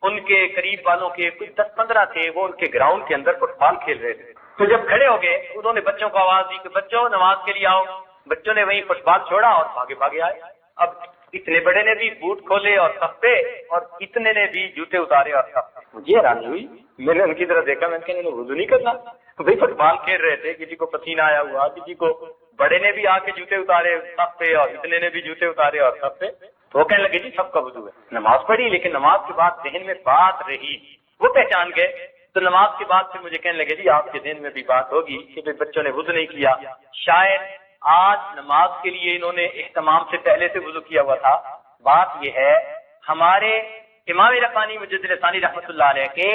ان کے قریب والوں کے کچھ 10-15 تھے، وہ ان کے گراؤنڈ کے اندر فٹ بال کھیل رہے تھے. تو جب کھڑے ہو گئے انہوں نے بچوں کو آواز دی کہ بچوں نماز کے لیے آؤ. بچوں نے وہیں فٹ بال چھوڑا اور بھاگے بھاگے آئے. اب اتنے بڑے نے بھی بوٹ کھولے اور صفے، اور اتنے نے بھی جوتے اتارے اور صفے. مجھے حیرانی ہوئی، میں نے ان کی طرف دیکھا، میں نے کہا انہوں نے وضو نہیں کرنا؟ بھائی فٹ بال کھیل رہے تھے، کسی کو پسینہ آیا ہوا، کسی کو بڑے نے بھی آ کے جوتے اتارے صفے، اور اتنے نے بھی جوتے اتارے اور صفے. تو وہ کہنے لگے جی سب کا وضو ہے. نماز پڑھی، لیکن نماز کے بعد ذہن میں بات رہی، وہ پہچان گئے. تو نماز کے بعد پھر مجھے کہنے لگے جی آپ کے ذہن میں بھی بات ہوگی کہ بچوں نے وضو نہیں کیا، شاید آج نماز کے لیے انہوں نے اہتمام سے پہلے سے وضو کیا ہوا تھا. بات یہ ہے ہمارے امام ربانی مجدد لسانی رحمۃ اللہ علیہ کے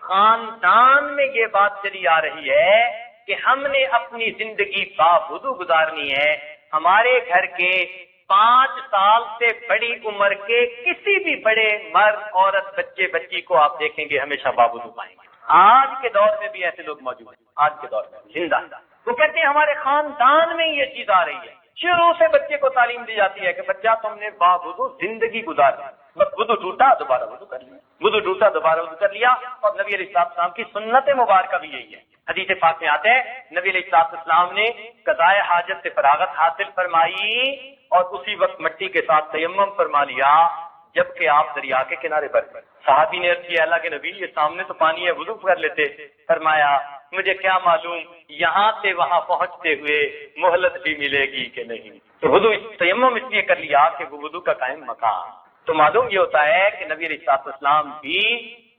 خاندان میں یہ بات چلی آ رہی ہے کہ ہم نے اپنی زندگی باوضو گزارنی ہے. ہمارے گھر کے 5 سال سے بڑی عمر کے کسی بھی بڑے مرد، عورت، بچے، بچی کو آپ دیکھیں گے ہمیشہ باوضو پائیں گے. آج کے دور میں بھی ایسے لوگ موجود ہیں، آج کے دور میں زندہ. وہ کہتے ہیں ہمارے خاندان میں یہ چیز آ رہی ہے. شروع سے بچے کو تعلیم دی جاتی ہے کہ بچہ تم نے باوضو زندگی گزارنی. بس وضو ٹوٹا دوبارہ وضو کر لیا، وضو ٹوٹا دوبارہ وضو کر لیا. اور نبی علیہ السلام کی سنت مبارکہ بھی یہی ہے. حدیث پاک میں آتے ہیں نبی علیہ السلام نے قضاء حاجت سے فراغت حاصل فرمائی اور اسی وقت مٹی کے ساتھ تیمم فرما لیا جبکہ آپ دریا کے کنارے پر. صحابی نے عرض کیا اللہ کے نبی یہ سامنے تو پانی ہے، وضو کر لیتے. فرمایا مجھے کیا معلوم یہاں سے وہاں پہنچتے ہوئے مہلت بھی ملے گی کہ نہیں. تو وضو تیمم اس لیے کر لیا کہ وہ وضو کا قائم مقام. تو معلوم یہ ہوتا ہے کہ نبی علیہ السلام بھی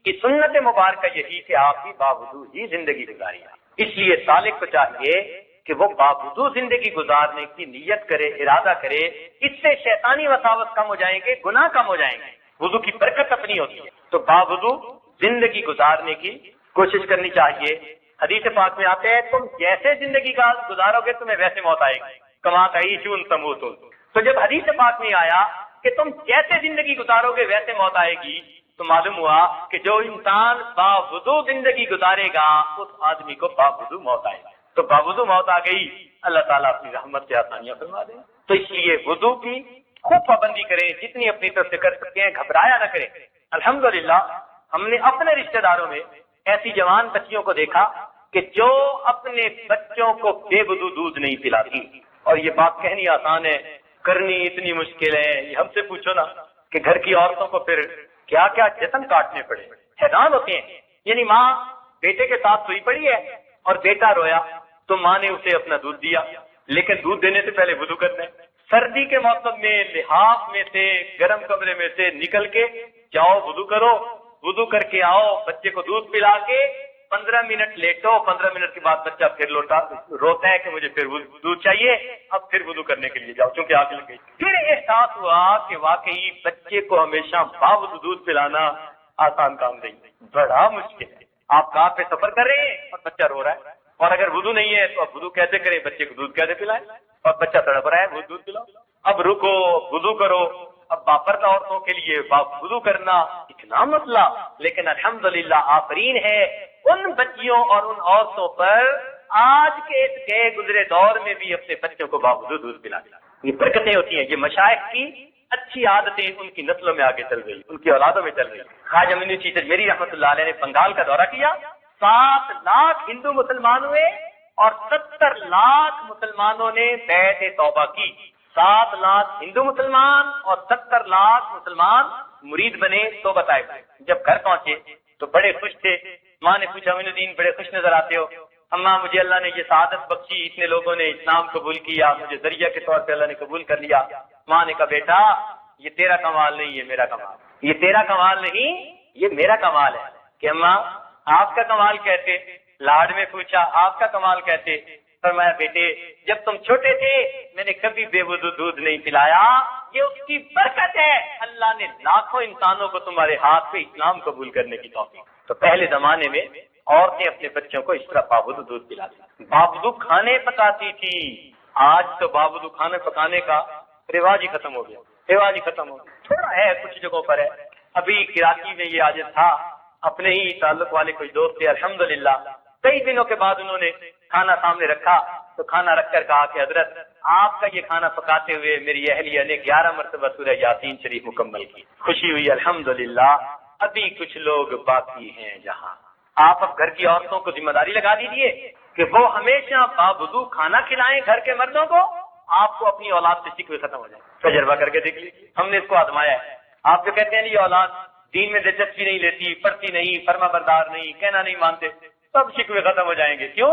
کی سنت مبارکہ یہی کہ آپ کی باوضو ہی زندگی گزاری. اس لیے سالک کو چاہیے کہ وہ باوضو زندگی گزارنے کی نیت کرے، ارادہ کرے. اس سے شیطانی وساوس کم ہو جائیں گے، گناہ کم ہو جائیں گے، وضو کی برکت اپنی ہوتی ہے. تو باوضو زندگی گزارنے کی کوشش کرنی چاہیے. حدیث پاک میں آتے ہیں تم جیسے زندگی کا گزارو گے تمہیں ویسے موت آئے گی، کما تعیشون تموتون. تو جب حدیث پاک میں آیا کہ تم جیسے زندگی گزارو گے ویسے موت آئے گی، تو معلوم ہوا کہ جو انسان باوضو زندگی گزارے گا اس آدمی کو باوضو موت آئے گی. تو باوضو موت آ گئی، اللہ تعالیٰ اپنی رحمت سے آسانیاں فرما دیں. تو اس لیے وضو کی خوب پابندی کریں، جتنی اپنی طرف سے کر سکتے ہیں، گھبرایا نہ کریں. الحمدللہ ہم نے اپنے رشتہ داروں میں ایسی جوان بچیوں کو دیکھا کہ جو اپنے بچوں کو بے وضو دودھ نہیں پلاتی. اور یہ بات کہنی آسان ہے، کرنی اتنی مشکل ہے. یہ ہم سے پوچھو نا، کہ گھر کی عورتوں کو پھر کیا کیا جتن کاٹنے پڑے، حیران ہوتے ہیں. یعنی ماں بیٹے کے ساتھ سوئی پڑی ہے اور بیٹا رویا تو ماں نے اسے اپنا دودھ دیا، لیکن دودھ دینے سے پہلے وضو کرنا ہے. سردی کے موسم میں لحاف میں سے گرم کمرے میں سے نکل کے جاؤ وضو کرو، وضو کر کے آؤ، بچے کو دودھ پلا کے 15 منٹ لیٹو، 15 منٹ کے بعد بچہ پھر روتا ہے کہ مجھے پھر دودھ چاہیے، اب پھر وضو کرنے کے لیے جاؤ چونکہ آگ لگ گئی. پھر احساس ہوا کہ واقعی بچے کو ہمیشہ باوضو دودھ پلانا آسان کام نہیں، بڑا مشکل ہے. آپ کار پہ سفر کر رہے ہیں اور بچہ رو رہا ہے، اور اگر وضو نہیں ہے تو اب وضو کیسے کریں، بچے کو دودھ کیسے پلائیں، اور بچہ تڑپ رہا ہے وہ دودھ پلاؤ. اب رکو وضو کرو، اب باپرد عورتوں کے لیے وضو کرنا اتنا مسئلہ. لیکن الحمدللہ آفرین ہے ان بچیوں اور ان عورتوں پر آج کے اس گئے گزرے دور میں بھی اپنے بچوں کو باوضو دودھ پلا دیا. یہ برکتیں ہوتی ہیں، یہ مشائخ کی اچھی عادتیں ان کی نسلوں میں آگے چل رہی، ان کی اولادوں میں چل رہی. خواجہ معین چشتی اجمیری رحمۃ اللہ علیہ نے بنگال کا دورہ کیا، 7 لاکھ ہندو مسلمان ہوئے اور 70 لاکھ مسلمانوں نے بیعت توبہ کی. 7 لاکھ ہندو مسلمان اور 70 لاکھ مسلمان مرید بنے تو بتائے. جب گھر پہنچے تو بڑے خوش تھے. ماں نے پوچھا معین الدین بڑے خوش نظر آتے ہو. اماں مجھے اللہ نے یہ سعادت بخشی، اتنے لوگوں نے اسلام قبول کیا، مجھے ذریعہ کے طور پہ اللہ نے قبول کر لیا. ماں نے کہا بیٹا یہ تیرا کمال نہیں، یہ میرا کمال. یہ تیرا کمال نہیں، یہ میرا کمال ہے. کہ اماں آپ کا کمال کہتے؟ لاڈ میں پوچھا آپ کا کمال کہتے؟ فرمایا بیٹے جب تم چھوٹے تھے میں نے کبھی بے وضو دودھ نہیں پلایا، یہ اس کی برکت ہے. اللہ نے لاکھوں انسانوں کو تمہارے ہاتھ پہ اسلام قبول کرنے کی توفیق. تو پہلے زمانے میں عورتیں اپنے بچوں کو اس طرح باوضو دودھ پلاتی، باوضو کھانے پکاتی تھی. آج تو باوضو کھانے پکانے کا رواج ہی ختم ہو گیا، رواج ہی ختم ہو گیا. تھوڑا ہے کچھ جگہوں پر ہے. ابھی کراچی میں یہ عادت تھا، اپنے ہی تعلق والے کوئی دوست تھے، الحمدللہ کئی دنوں کے بعد انہوں نے کھانا سامنے رکھا تو کھانا رکھ کر کہا کہ حضرت آپ کا یہ کھانا پکاتے ہوئے میری اہلیہ نے 11 مرتبہ سورہ یاسین شریف مکمل کی. خوشی ہوئی الحمدللہ. ابھی کچھ لوگ باقی ہیں جہاں آپ اب گھر کی عورتوں کو ذمہ داری لگا دیجیے کہ وہ ہمیشہ باوضو کھانا کھلائیں گھر کے مردوں کو، آپ کو اپنی اولاد سے شکوے ختم ہو جائیں. تجربہ کر کے دیکھ لیجیے، ہم نے اس کو آزمایا ہے. آپ جو کہتے ہیں یہ اولاد دین میں دلچسپی نہیں لیتی، پڑھتی نہیں، فرما بردار نہیں، کہنا نہیں مانتے، سب شکوے ختم ہو جائیں گے. کیوں؟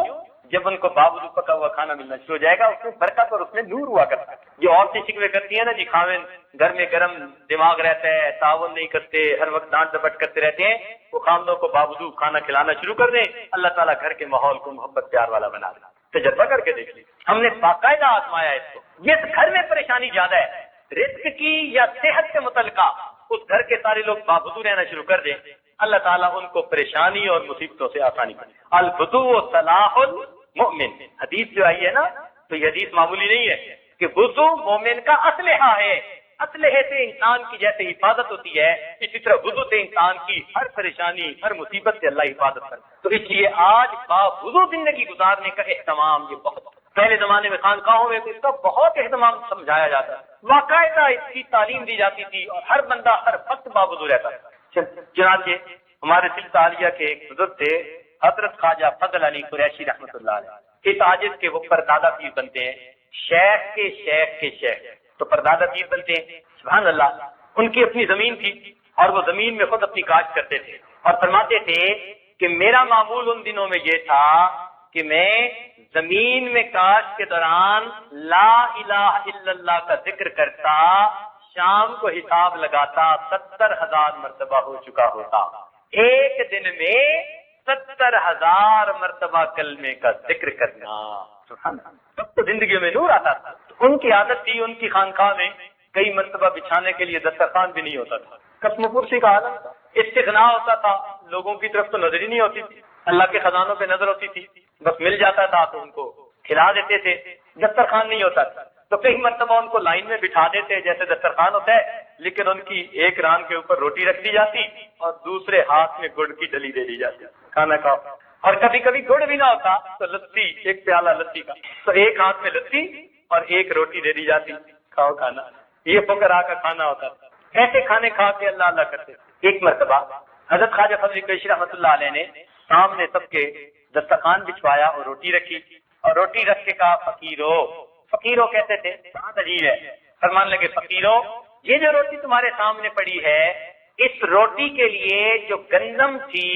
جب ان کو باوضو پکا ہوا کھانا ملنا شروع ہو جائے گا، اس میں برکت اور اس میں نور ہوا کرتا ہے. جو عورتیں شکوے کرتی ہیں نا جی خاوند گھر میں گرم دماغ رہتا ہے، تعاون نہیں کرتے، ہر وقت ڈانٹ ڈپٹ کرتے رہتے ہیں، وہ خاوندوں کو باوضو کھانا کھلانا شروع کر دیں، اللہ تعالیٰ گھر کے ماحول کو محبت پیار والا بنا دے. تجربہ کر کے دیکھ لیجیے، ہم نے باقاعدہ آزمایا اس کو. جس گھر میں پریشانی زیادہ ہے رزق کی یا صحت سے متعلقہ، اس گھر کے سارے لوگ باوضو رہنا شروع کر دیں، اللہ تعالیٰ ان کو پریشانی اور مصیبتوں سے آسانی کرے. الوضو صلاح المؤمن، حدیث جو آئی ہے نا، تو یہ حدیث معمولی نہیں ہے کہ وضو مومن کا اسلحہ ہے. اسلحے سے انسان کی جیسے حفاظت ہوتی ہے، اسی طرح وضو سے انسان کی ہر پریشانی ہر مصیبت سے اللہ حفاظت کرے. تو اس لیے آج باوضو زندگی گزارنے کا اہتمام یہ بہت، پہلے زمانے میں خانقاہوں میں اس کا بہت اہتمام سمجھایا جاتا ہے، باقاعدہ اس کی تعلیم دی جاتی تھی اور ہر بندہ ہر وقت باوضو رہتا تھا. چنانچہ ہمارے سلسلہ عالیہ کے ایک بزرگ تھے حضرت خواجہ فضل علی قریشی رحمۃ اللہ علیہ. اس عاجز کے وہ پردادا پیر بنتے ہیں، شیخ کے شیخ کے شیخ، تو پردادا پیر بنتے ہیں. سبحان اللہ. ان کی اپنی زمین تھی اور وہ زمین میں خود اپنی کاشت کرتے تھے اور فرماتے تھے کہ میرا معمول ان دنوں میں یہ تھا کہ میں زمین میں کاشت کے دوران لا الہ الا اللہ کا ذکر کرتا، شام کو حساب لگاتا 70,000 مرتبہ ہو چکا ہوتا. ایک دن میں 70,000 مرتبہ کلمے کا ذکر کرنا، سب تو زندگی میں نور آتا تھا. ان کی عادت تھی، ان کی خانقاہ میں کئی مرتبہ بچھانے کے لیے دسترخوان بھی نہیں ہوتا تھا. قسم پرسی کا حالت تھا، استغنا ہوتا تھا، لوگوں کی طرف تو نظر ہی نہیں ہوتی تھی، اللہ کے خزانوں پہ نظر ہوتی تھی، بس مل جاتا تھا تو ان کو کھلا دیتے تھے. دسترخوان نہیں ہوتا تھا تو کئی مرتبہ ان کو لائن میں بٹھا دیتے جیسے دسترخوان ہوتا ہے، لیکن ان کی ایک ران کے اوپر روٹی رکھ دی جاتی اور دوسرے ہاتھ میں گڑ کی ڈلی دے دی جاتی، کھانا کھاؤ. اور کبھی کبھی گڑ بھی نہ ہوتا تو لسی، ایک پیالہ لسی کا، تو ایک ہاتھ میں لسی اور ایک روٹی دے دی جاتی، کھاؤ کھانا. یہ فقراء کا کھانا ہوتا تھا. ایسے کھانے کھا کے اللہ اللہ کرتے. ایک مرتبہ حضرت خواجہ فضل قریشی رحمۃ اللہ علیہ نے سامنے سب کے دسترخوان بچھوایا اور روٹی رکھی اور روٹی رکھ کے کہا فقیرو. فقیرو کہتے تھے، بہت عجیب ہے. فرمان لگے فقیرو یہ جو روٹی تمہارے سامنے پڑی ہے، اس روٹی کے لیے جو گندم تھی،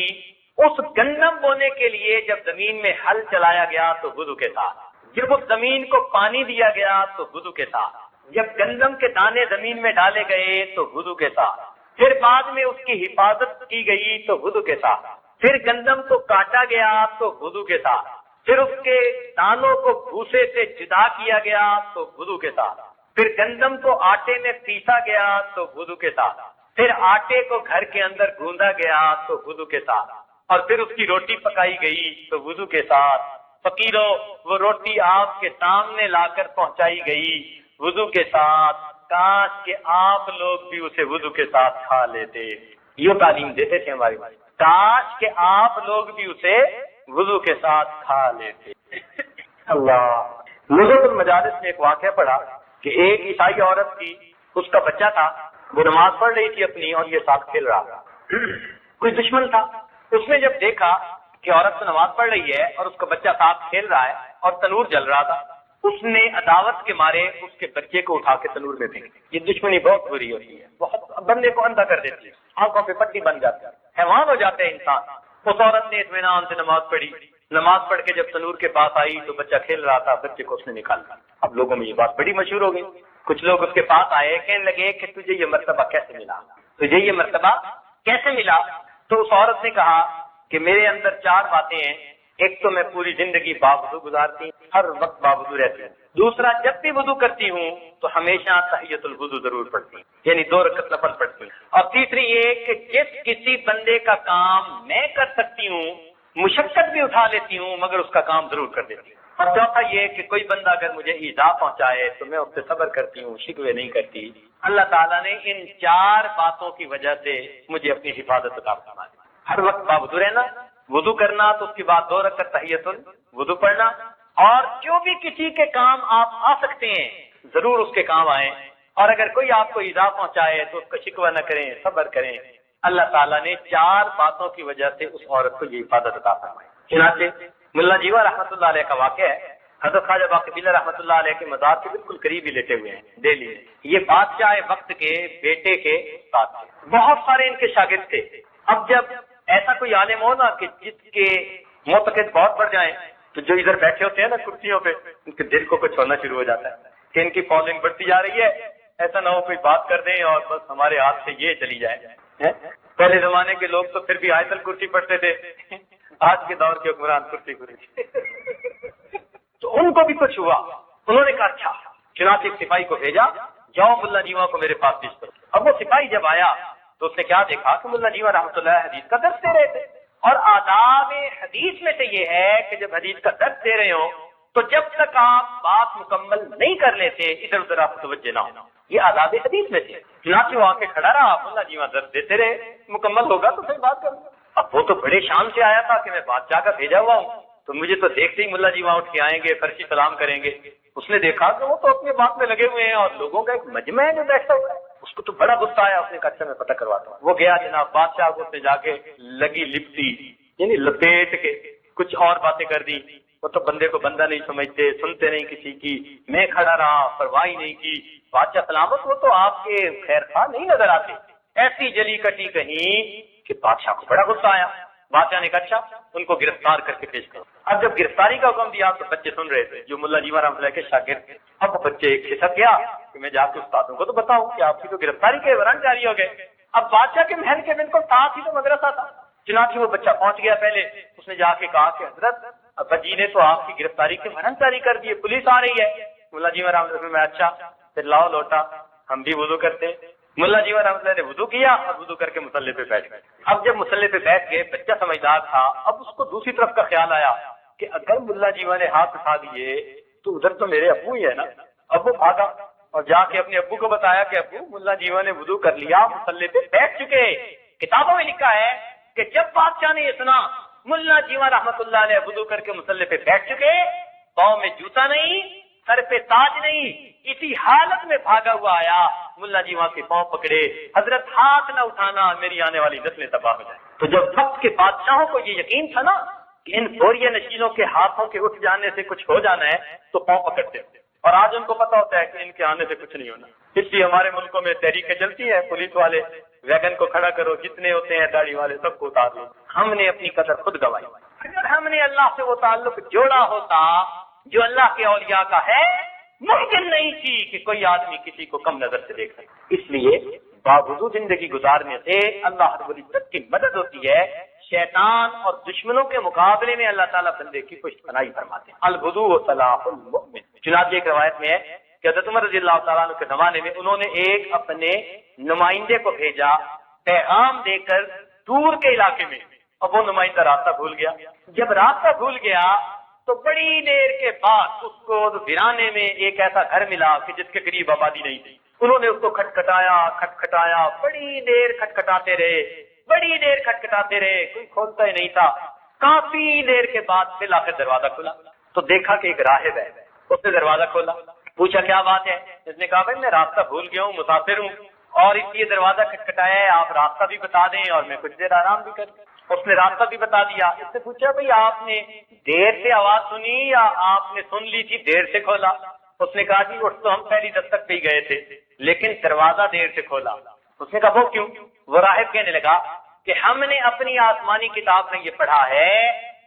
اس گندم بونے کے لیے جب زمین میں ہل چلایا گیا تو وضو کے ساتھ، جب اس زمین کو پانی دیا گیا تو وضو کے ساتھ، جب گندم کے دانے زمین میں ڈالے گئے تو وضو کے ساتھ، پھر بعد میں اس کی حفاظت کی گئی تو وضو کے ساتھ، پھر گندم کو کاٹا گیا تو وضو کے ساتھ، پھر اس کے دانوں کو بھوسے سے جدا کیا گیا تو وضو کے ساتھ، پھر گندم کو آٹے میں پیسا گیا تو وضو کے ساتھ، پھر آٹے کو گھر کے اندر گوندا گیا تو وضو کے ساتھ، اور پھر اس کی روٹی پکائی گئی تو وضو کے ساتھ۔ فقیروں، وہ روٹی آپ کے سامنے لا کر پہنچائی گئی وضو کے ساتھ، کاش کہ آپ لوگ بھی اسے وضو کے ساتھ کھا لیتے۔ یہ تعلیم دیتے تھے ہماری ماں، کاش کہ آپ لوگ بھی اسے وضو کے ساتھ کھا لیتے۔ اللہ، نزول المجالس میں ایک واقعہ پڑھا کہ ایک عیسائی عورت تھی، اس کا بچہ تھا، وہ نماز پڑھ رہی تھی اپنی اور یہ ساتھ کھیل رہا تھا۔ کوئی دشمن تھا، اس نے جب دیکھا کہ عورت تو نماز پڑھ رہی ہے اور اس کا بچہ ساتھ کھیل رہا ہے اور تنور جل رہا تھا، اس نے عداوت کے مارے اس کے بچے کو اٹھا کے تنور میں پھینک دیا۔ یہ دشمنی بہت بری ہوتی ہے، بہت بندے کو اندھا کر دیتی ہے، آنکھوں پہ پٹی بن جاتی ہے، حیوان ہو جاتے ہیں انسان۔ اس عورت نے اطمینان سے نماز پڑھی، نماز پڑھ کے جب تنور کے پاس آئی تو بچہ کھیل رہا تھا، بچے کو اس نے نکالا۔ اب لوگوں میں یہ بات بڑی مشہور ہو گئی، کچھ لوگ اس کے پاس آئے، کہنے لگے کہ تجھے یہ مرتبہ کیسے ملا، تجھے یہ مرتبہ کیسے ملا؟ تو اس عورت نے کہا کہ میرے اندر 4 باتیں ہیں، ایک تو میں پوری زندگی باوضو گزارتی ہوں، ہر وقت باوضو رہتی ہوں، دوسرا جب بھی وضو کرتی ہوں تو ہمیشہ تحیۃ الوضو ضرور پڑھتی ہوں، یعنی 2 رکعت نفل پڑھتی ہوں، اور تیسری یہ کہ جس کسی بندے کا کام میں کر سکتی ہوں، مشقت بھی اٹھا لیتی ہوں، مگر اس کا کام ضرور کر دیتی ہوں، اور چوتھا یہ کہ کوئی بندہ اگر مجھے ایذا پہنچائے تو میں اس سے صبر کرتی ہوں، شکوے نہیں کرتی۔ اللہ تعالیٰ نے ان 4 باتوں کی وجہ سے مجھے اپنی حفاظت عطا فرما دی۔ ہر وقت باوضو رہنا، وضو کرنا، تو اس کے بعد 2 رکعت تحیۃ الوضو پڑھنا، اور جو بھی کسی کے کام آپ آ سکتے ہیں ضرور اس کے کام آئیں، اور اگر کوئی آپ کو ایذا پہنچائے تو اس کا شکوہ نہ کریں، صبر کریں۔ اللہ تعالیٰ نے 4 باتوں کی وجہ سے اس عورت کو یہ حفاظت عطا فرمائی۔ چنانچہ ملا جیوا رحمۃ اللہ علیہ کا واقعہ ہے، حضرت خواجہ باقی رحمۃ اللہ علیہ کے مزار کے بالکل قریب ہی لیٹے ہوئے ہیں دہلی میں۔ یہ بادشاہ وقت کے بیٹے کے ساتھ تھے، بہت سارے ان کے شاگرد تھے۔ اب جب ایسا کوئی عالم ہو نا کہ جس کے معتقد بہت بڑھ جائیں تو جو ادھر بیٹھے ہوتے ہیں نا کرسیوں پہ، ان کے دل کو کچھ ہونا شروع ہو جاتا ہے کہ ان کی فالوئنگ بڑھتی جا رہی ہے، ایسا نہ ہو کوئی بات کر دیں اور بس ہمارے ہاتھ سے یہ چلی جائے۔ پہلے زمانے کے لوگ تو پھر بھی آیت الکرسی پڑھتے تھے، آج کے دور کے حکمران کرسی تو ان کو بھی کچھ ہوا، انہوں نے کہا اچھا، چنانچہ ایک سپاہی کو بھیجا، جاؤ ملا جیوا کو میرے پاس پیش کرو۔ اب وہ سپاہی جب آیا تو اس نے کیا دیکھا کہ ملا جیوا رحمۃ اللہ حدیث کا درس دے رہے تھے، اور آداب حدیث میں سے یہ ہے کہ جب حدیث کا درس دے رہے ہوں تو جب تک آپ بات مکمل نہیں کر لیتے ادھر ادھر آپ متوجہ نہ ہو، یہ آداب حدیث میں سے۔ چنانچہ وہ آ کے کھڑا رہا، ملا جیوا درس دیتے رہے، مکمل ہوگا تو پھر بات کروں گا۔ اب وہ تو بڑے شان سے آیا تھا کہ میں بادشاہ کا بھیجا ہوا ہوں، تو مجھے تو دیکھتے ہی ملا جیوا اٹھ کے آئیں گے، فرشی سلام کریں گے۔ اس نے دیکھا کہ وہ تو اپنے بات میں لگے ہوئے ہیں اور لوگوں کا ایک مجمع ہے جو بیٹھا ہوا ہے، اس کو تو بڑا غصہ آیا، اس نے کہا اچھا میں پتہ کرواتا ہوں۔ وہ گیا جناب بادشاہ کو، اس نے جا کے لگی لپٹی، یعنی لپیٹ کے کچھ اور باتیں کر دی۔ وہ تو بندے کو بندہ نہیں سمجھتے، سنتے نہیں کسی کی، میں کھڑا رہا، پرواہ نہیں کی۔ بادشاہ سلامت، وہ تو آپ کے خیر خواہ نہیں نظر آتے، ایسی جلی کٹی کہیں کہ بادشاہ کو بڑا غصہ آیا۔ بادشاہ نے کہا اچھا ان کو گرفتار کر کے پیش کرو۔ اب جب گرفتاری کا حکم دیا تو بچے سن رہے تھے جو ملا جیوا رحمۃ اللہ کے شاگرد تھے۔ اب وہ بچے ایک کھسک گیا کہ میں جا کے استادوں کو تو بتاؤں کہ آپ کی تو گرفتاری کے ورن جاری ہو گئے۔ اب بادشاہ کے محل کے بالکل ساتھ ہی تو مدرسہ تھا۔ چنانچہ وہ بچہ پہنچ گیا، پہلے اس نے جا کے کہا کہ حضرت ابا جی نے تو آپ کی گرفتاری کے ورن جاری کر دیے، پولیس آ رہی ہے۔ ملا جیوا رحمۃ اللہ میں اچھا پھر لاؤ لوٹا، ہم بھی وضو کرتے۔ ملا جیوا رحمۃ اللہ نے وضو کیا اور وضو کر کے مصلی پہ بیٹھ گئے۔ اب جب مصلی پہ بیٹھ گئے، بچہ سمجھدار تھا، اب اس کو دوسری طرف کا خیال آیا کہ اگر ملا جیوا نے ہاتھ اٹھا دیے تو ادھر تو میرے ابو ہی ہے نا۔ اب وہ بھاگا اور جا کے اپنے ابو کو بتایا کہ ابو ملا جیوا نے وضو کر لیا، مصلی پہ بیٹھ چکے۔ کتابوں میں لکھا ہے کہ جب بادشاہ نے یہ سنا ملا جیوا رحمۃ اللہ نے وضو کر کے مصلی پہ بیٹھ چکے، پاؤں میں جوتا نہیں، سر پہ تاج نہیں، اسی حالت میں بھاگا ہوا آیا، ملا جیوا کے پاؤں پکڑے، حضرت ہاتھ نہ اٹھانا، میری آنے والی نسلیں تباہ ہو جائیں۔ تو جب وقت کے بادشاہوں کو یہ یقین تھا نا کہ ان بوریہ نشینوں کے ہاتھوں کے اٹھ جانے سے کچھ ہو جانا ہے تو پاؤں پکڑتے، اور آج ان کو پتا ہوتا ہے کہ ان کے آنے سے کچھ نہیں ہونا. اس لیے ہمارے ملکوں میں تحریکیں چلتی ہیں, پولیس والے ویگن کو کھڑا کرو, جتنے ہوتے ہیں داڑھی والے سب کو اتار لو. ہم نے اپنی قدر خود گوائی. اگر ہم نے اللہ سے وہ تعلق جوڑا ہوتا جو اللہ کے اولیاء کا ہے, ممکن نہیں تھی کہ کوئی آدمی کسی کو کم نظر سے دیکھ سکے. اس لیے باوجود زندگی گزارنے سے اللہ رب العزت کی مدد ہوتی ہے. شیطان اور دشمنوں کے مقابلے میں اللہ تعالیٰ بندے کی پشت پناہی فرماتے ہیں. البدو صلاح المؤمن. چنانچہ ایک روایت میں ہے کہ حضرت عمر رضی اللہ تعالیٰ عنہ کے زمانے میں انہوں نے ایک اپنے نمائندے کو بھیجا پیغام دے کر دور کے علاقے میں. اب وہ نمائندہ راستہ بھول گیا. جب راستہ بھول گیا تو بڑی دیر کے بعد اس کو ویرانے میں ایک ایسا گھر ملا کہ جس کے قریب آبادی نہیں تھی. انہوں نے اس کو کھٹکھٹایا, بڑی دیر کھٹکھٹاتے رہے, کوئی کھولتا ہی نہیں تھا. کافی دیر کے بعد پھر آخر دروازہ کھلا تو دیکھا کہ ایک راہب ہے. اس نے دروازہ کھولا, پوچھا کیا بات ہے؟ اس نے کہا بھائی میں راستہ بھول گیا ہوں, مسافر ہوں, اور اس لیے دروازہ کھٹکھٹایا ہے, آپ راستہ بھی بتا دیں اور میں کچھ دیر آرام بھی کروں. اس نے راستہ بھی بتا دیا. اس سے پوچھا بھائی آپ نے دیر سے آواز سنی یا آپ نے سن لی تھی دیر سے کھولا؟ اس نے کہا جی اٹھ تو ہم پہلی دستک پہ ہی گئے تھے لیکن دروازہ دیر سے کھولا. اس نے کہا وہ کیوں؟ وہ راہب کہنے لگا کہ ہم نے اپنی آسمانی کتاب میں یہ پڑھا ہے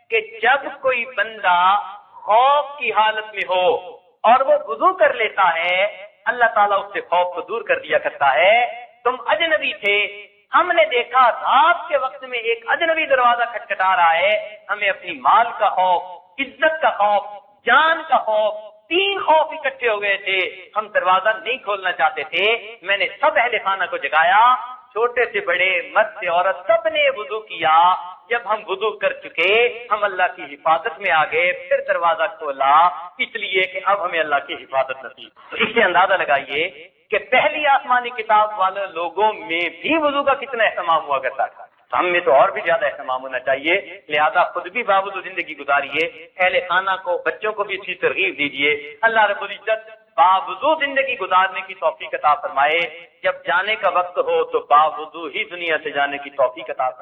کہ جب کوئی بندہ خوف کی حالت میں ہو اور وہ وضو کر لیتا ہے اللہ تعالیٰ اس سے خوف کو دور کر دیا کرتا ہے. تم اجنبی تھے, ہم نے دیکھا رات کے وقت میں ایک اجنبی دروازہ کھٹکھٹا رہا ہے, ہمیں اپنی مال کا خوف, عزت کا خوف, جان کا خوف, 3 خوف اکٹھے ہو گئے تھے. ہم دروازہ نہیں کھولنا چاہتے تھے. میں نے سب اہل خانہ کو جگایا, چھوٹے سے بڑے, مرد سے عورت, سب نے وضو کیا. جب ہم وضو کر چکے ہم اللہ کی حفاظت میں آ گئے, پھر دروازہ کھولا اس لیے کہ اب ہمیں اللہ کی حفاظت نصیب. تو اس سے اندازہ لگائیے کہ پہلی آسمانی کتاب والے لوگوں میں بھی وضو کا کتنا اہتمام ہوا کرتا تھا. ہم میں تو اور بھی زیادہ اہتمام ہونا چاہیے. لہذا خود بھی باوضو زندگی گزاریے, اہل خانہ کو, بچوں کو بھی اچھی ترغیب دیجیے. اللہ رب العزت باوضو زندگی گزارنے کی توفیق عطا فرمائے. جب جانے کا وقت ہو تو باوضو ہی دنیا سے جانے کی توفیق عطا فرمائے.